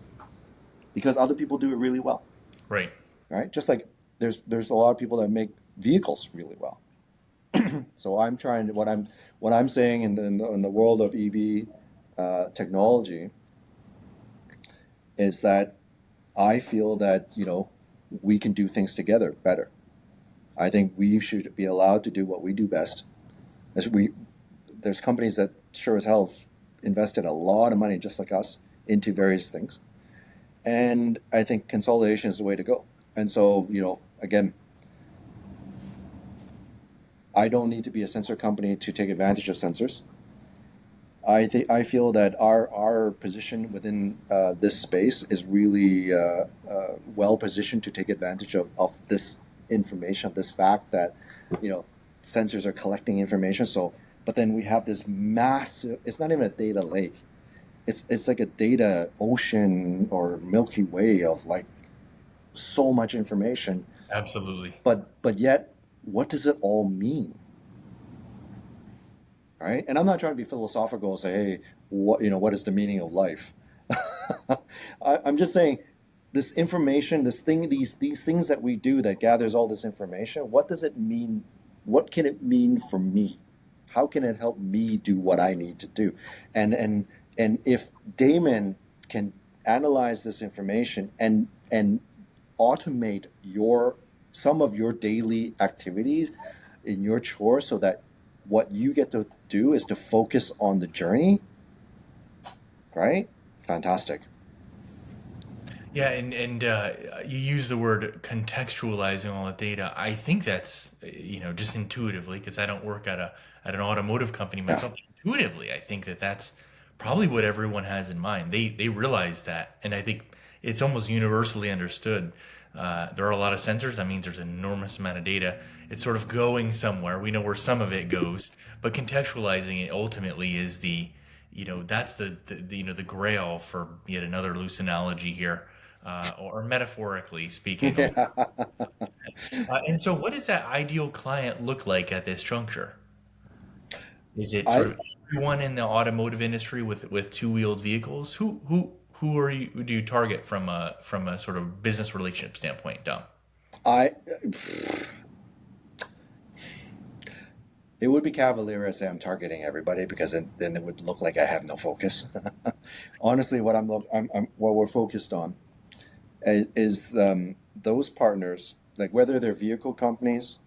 because other people do it really well, Right. right? Just like there's a lot of people that make vehicles really well. So I'm trying to what I'm saying in the world of EV technology is that I feel that we can do things together better. I think we should be allowed to do what we do best. As there's companies that sure as hell invested a lot of money just like us into various things, and I think consolidation is the way to go. And so again, I don't need to be a sensor company to take advantage of sensors. I feel that our position within this space is really well positioned to take advantage of this information, of this fact that sensors are collecting information. So, but then we have this massive. It's not even a data lake. It's like a data ocean or Milky Way of like so much information. Absolutely. But yet, what does it all mean? Right? And I'm not trying to be philosophical and say, hey, what is the meaning of life? I'm just saying, this information, these things that we do that gathers all this information. What does it mean? What can it mean for me? How can it help me do what I need to do? And if Damon can analyze this information and automate some of your daily activities in your chores so that what you get to do is to focus on the journey, right? Fantastic. Yeah, and you use the word contextualizing all the data. I think that's just intuitively, because I don't work at an automotive company Yeah. myself. Intuitively, I think that that's probably what everyone has in mind. They realize that, and I think it's almost universally understood. There are a lot of sensors. That means there's an enormous amount of data. It's sort of going somewhere. We know where some of it goes, but contextualizing it ultimately is that's the grail, for yet another loose analogy here, or metaphorically speaking. Yeah. And so, what does that ideal client look like at this juncture? Is it sort I of everyone in the automotive industry with two-wheeled vehicles? Who do you target from a sort of business relationship standpoint, Dom? I it would be cavalier to say I'm targeting everybody because then it would look like I have no focus. Honestly, what we're focused on is those partners, like whether they're vehicle companies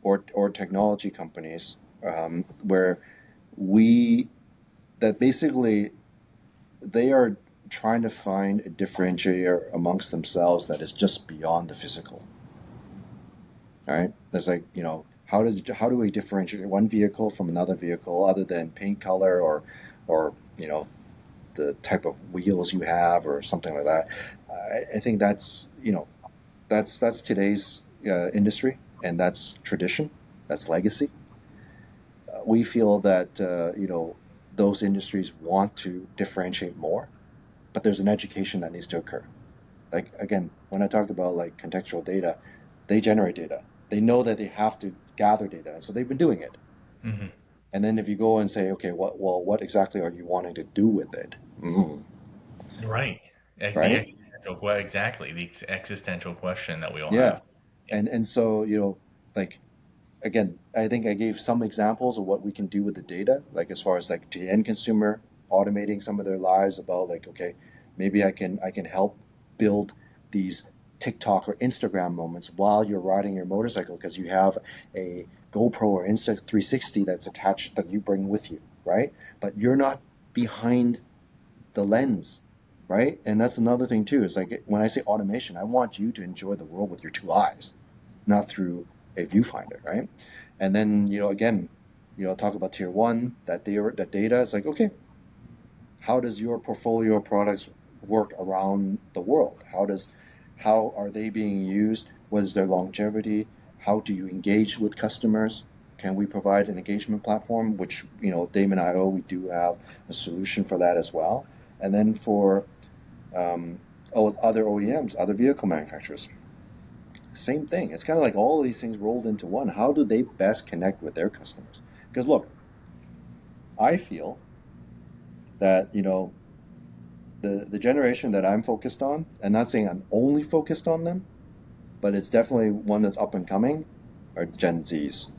or technology companies, where we that basically they are trying to find a differentiator amongst themselves that is just beyond the physical. All right, that's like how do we differentiate one vehicle from another vehicle other than paint color or the type of wheels you have or something like that. I think that's today's industry, and that's tradition, that's legacy. We feel that those industries want to differentiate more, but there's an education that needs to occur. Like again, when I talk about like contextual data, they generate data. They know that they have to gather data, and so they've been doing it. Hmm. And then if you go and say, okay, what exactly are you wanting to do with it? Mm, Right. The right? existential, well, exactly, the existential question that we all Yeah. have. Yeah. And so like again, I think I gave some examples of what we can do with the data, like as far as like to the end consumer, automating some of their lives about like, okay, maybe I can help build these TikTok or Instagram moments while you're riding your motorcycle because you have a GoPro or Insta 360 that's attached that you bring with you, right? But you're not behind the lens, right? And that's another thing too. Is like when I say automation, I want you to enjoy the world with your two eyes, not through a viewfinder, right? And then again, talk about tier one. That data is like, okay, how does your portfolio of products work around the world? How are they being used? What is their longevity? How do you engage with customers? Can we provide an engagement platform? Which Damon IO, we do have a solution for that as well. And then for other OEMs, other vehicle manufacturers, Same thing. It's kind of like all of these things rolled into one. How do they best connect with their customers? Because look, I feel that, the generation that I'm focused on, and not saying I'm only focused on them, but it's definitely one that's up and coming, are Gen Zs.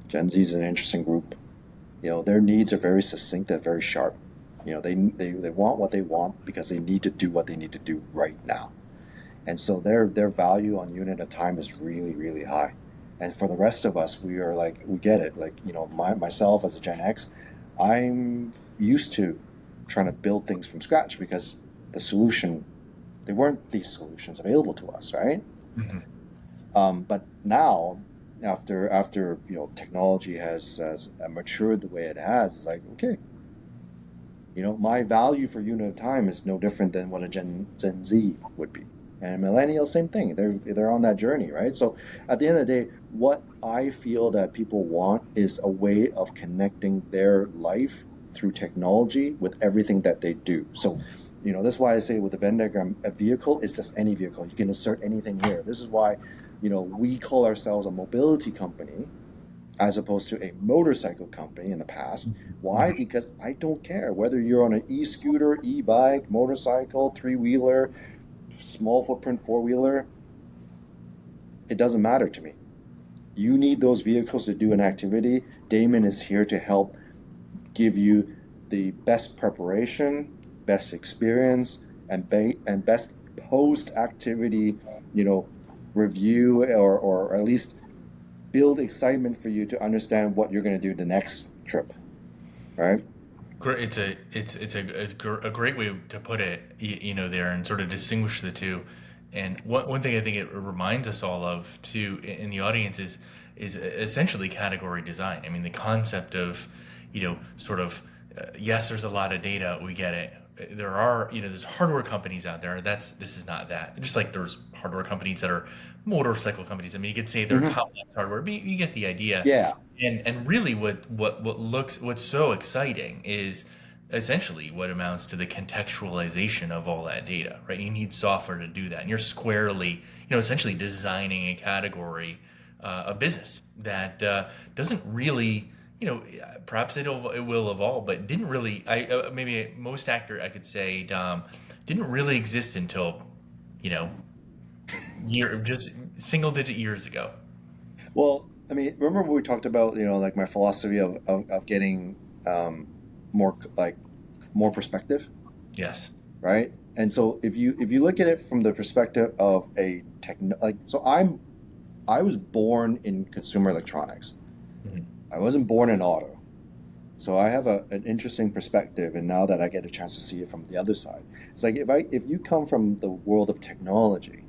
Gen Z is an interesting group. Their needs are very succinct and very sharp. They want what they want because they need to do what they need to do right now. And so their value on unit of time is really, really high. And for the rest of us, we are like, we get it. Like, myself as a Gen X, I'm used to trying to build things from scratch because the solution, there weren't these solutions available to us, right? Mhm. But now, after technology has matured the way it has, it's like, okay, my value for unit of time is no different than what a Gen Z would be. And millennials, same thing. They're on that journey, right? So at the end of the day, what I feel that people want is a way of connecting their life through technology with everything that they do. So, that's why I say with the Venn diagram, a vehicle is just any vehicle. You can insert anything here. This is why, we call ourselves a mobility company as opposed to a motorcycle company in the past. Why? Mhm. Because I don't care whether you're on an e-scooter, e-bike, motorcycle, three-wheeler, small footprint four-wheeler. It doesn't matter to me. You need those vehicles to do an activity. Damon is here to help give you the best preparation, best experience, and best post-activity, you know, review or at least build excitement for you to understand what you're going to do the next trip, right? Great. A great way to put it, there and sort of distinguish the two. And one thing I think it reminds us all of too in the audience is essentially category design. I mean, the concept of, sort of, yes, there's a lot of data. We get it. There are, there's hardware companies out there. This is not that. Just like there's hardware companies that are motorcycle companies. I mean, you could say they're Mm-hmm. complex hardware, but you get the idea. Yeah. And really what's so exciting is essentially what amounts to the contextualization of all that data, right? You need software to do that. And you're squarely, essentially designing a category, a business that doesn't really, perhaps it will evolve, but didn't really, maybe most accurate, I could say, didn't really exist until, you know, just single digit years ago. Well, I mean, remember when we talked about, like my philosophy of getting more like more perspective, Yes. right? And so if you look at it from the perspective of a like, so I was born in consumer electronics. Mhm. I wasn't born in auto. So I have an interesting perspective, and now that I get a chance to see it from the other side, it's like if you come from the world of technology,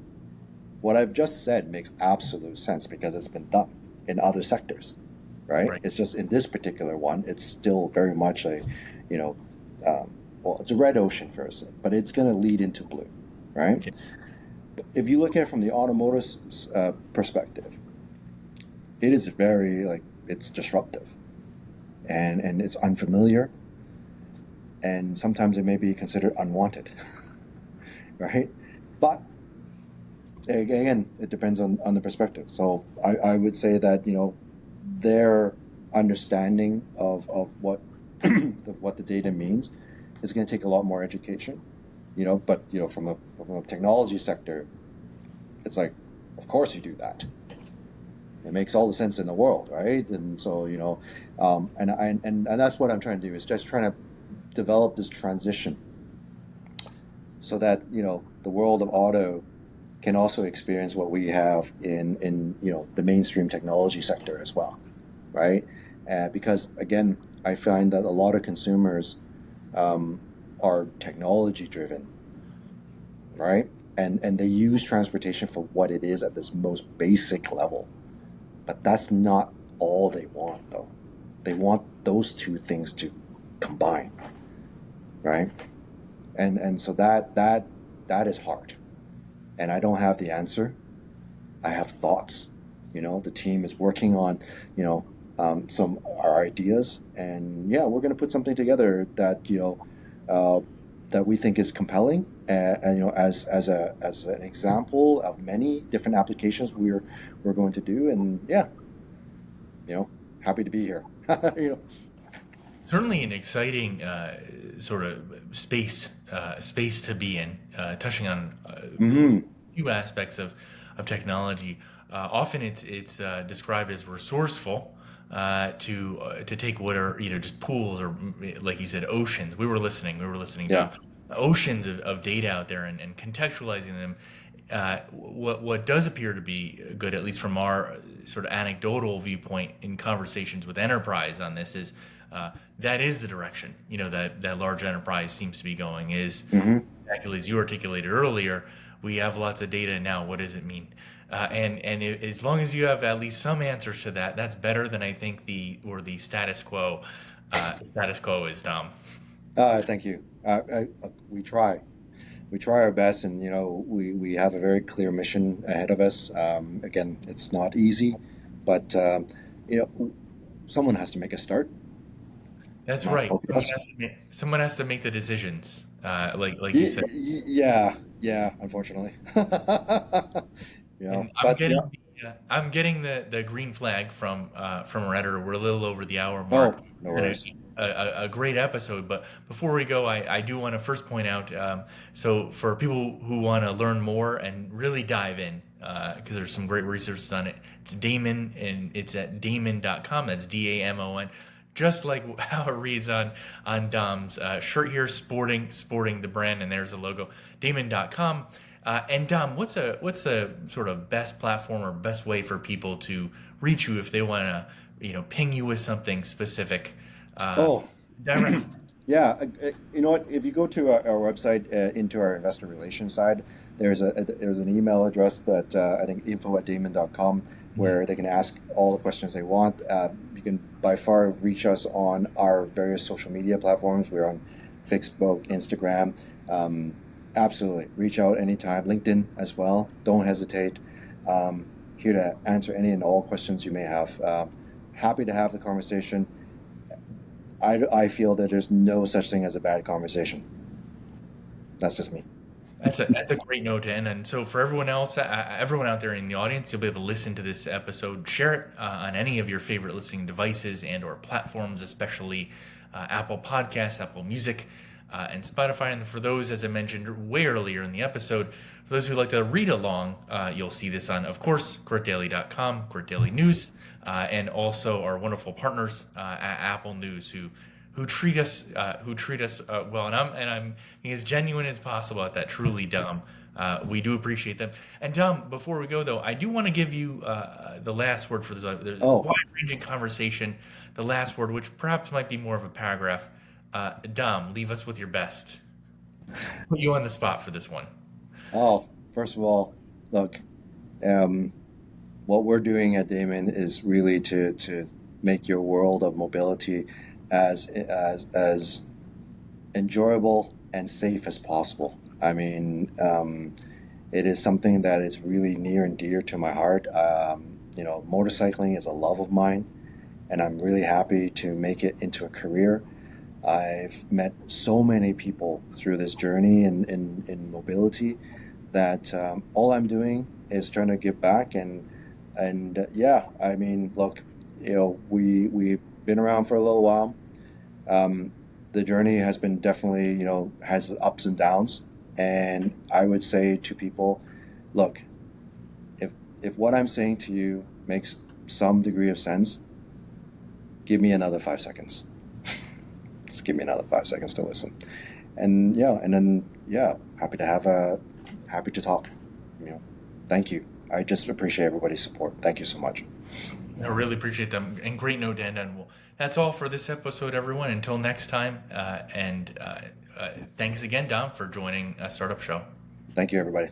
what I've just said makes absolute sense because it's been done in other sectors, right? Right. It's just in this particular one, it's still very much a, you know, well, it's a red ocean first, but it's going to lead into blue, right? Yeah. If you look at it from the automotive perspective, it is very like it's disruptive and it's unfamiliar, and sometimes it may be considered unwanted, right? But again, it depends on the perspective. So I would say that their understanding of what what the data means is going to take a lot more education. But from the technology sector, it's like, of course you do that. It makes all the sense in the world, right? And so and that's what I'm trying to do is just trying to develop this transition so that the world of auto can also experience what we have in the mainstream technology sector as well, right? Because again, I find that a lot of consumers um, are technology driven, right? And they use transportation for what it is at this most basic level, but that's not all they want, though. They want those two things to combine, right? And so that is hard, and I don't have the answer. I have thoughts. The team is working on, some our ideas, and yeah, we're going to put something together that uh, that we think is compelling, and as an example of many different applications we're going to do, and yeah, happy to be here. you know. Certainly an exciting sort of space to be in, touching on Hmm. few aspects of technology. Often it's described as resourceful to take what are just pools or like you said oceans. We were listening Yeah. to oceans of data out there and contextualizing them. What does appear to be good, at least from our sort of anecdotal viewpoint in conversations with enterprise on this, is that is the direction that large enterprise seems to be going. Is Hmm. exactly as you articulated earlier. We have lots of data now. What does it mean? As long as you have at least some answers to that, that's better than I think the status quo. Status quo is dumb. Thank you. We try. We try our best, and we have a very clear mission ahead of us. Again, it's not easy, but you know, someone has to make a start. That's Not right. both of us. Someone has to make the decisions. Like you said. Yeah, yeah. Unfortunately, And but yeah. I'm getting the green flag from our editor. We're a little over the hour mark. Oh, no It's been worries. a great episode. But before we go, I do want to first point out. So for people who want to learn more and really dive in, because there's some great research on it. It's Damon, and it's at Damon.com. That's Damon. Just like how it reads on Dom's shirt here, sporting the brand, and there's a logo. Damon.com. And Dom, what's the sort of best platform or best way for people to reach you if they want to, ping you with something specific? Uh, Oh, direct. yeah. You know what? If you go to our website, into our investor relations side, there's an email address that I think info@damon.com, Mhm. where they can ask all the questions they want. You can by far reach us on our various social media platforms. We're on Facebook, Instagram. Um, Absolutely. Reach out anytime. LinkedIn as well. Don't hesitate. Here to answer any and all questions you may have. Happy to have the conversation. I feel that there's no such thing as a bad conversation. That's just me. That's a great note to end. And so for everyone else, everyone out there in the audience, you'll be able to listen to this episode, share it on any of your favorite listening devices and/or platforms, especially Apple Podcasts, Apple Music, and Spotify. And for those, as I mentioned way earlier in the episode, for those who like to read along, you'll see this on, of course, gritdaily.com, Grit Daily News, and also our wonderful partners at Apple News who treat us well, and I'm being as genuine as possible at that. Truly, Dom, we do appreciate them. And Dom, before we go though, I do want to give you the last word for this Oh, wide-ranging conversation. The last word, which perhaps might be more of a paragraph. Dom, leave us with your best. Put you on the spot for this one. first of all, look, um, what we're doing at Damon is really to make your world of mobility as enjoyable and safe as possible. I mean, it is something that is really near and dear to my heart. Motorcycling is a love of mine, and I'm really happy to make it into a career. I've met so many people through this journey in mobility that all I'm doing is trying to give back, and yeah, I mean, look, we've been around for a little while. Um, the journey has been definitely, has ups and downs, and I would say to people, look, if if what I'm saying to you makes some degree of sense, give me another 5 seconds. Just give me another 5 seconds to listen, and then yeah, happy to talk. You know, Thank you. I just appreciate everybody's support. Thank you so much. I really appreciate them, and great note to end on. Well, that's all for this episode, everyone. Until next time, and thanks again, Dom, for joining Startup Show. Thank you, everybody.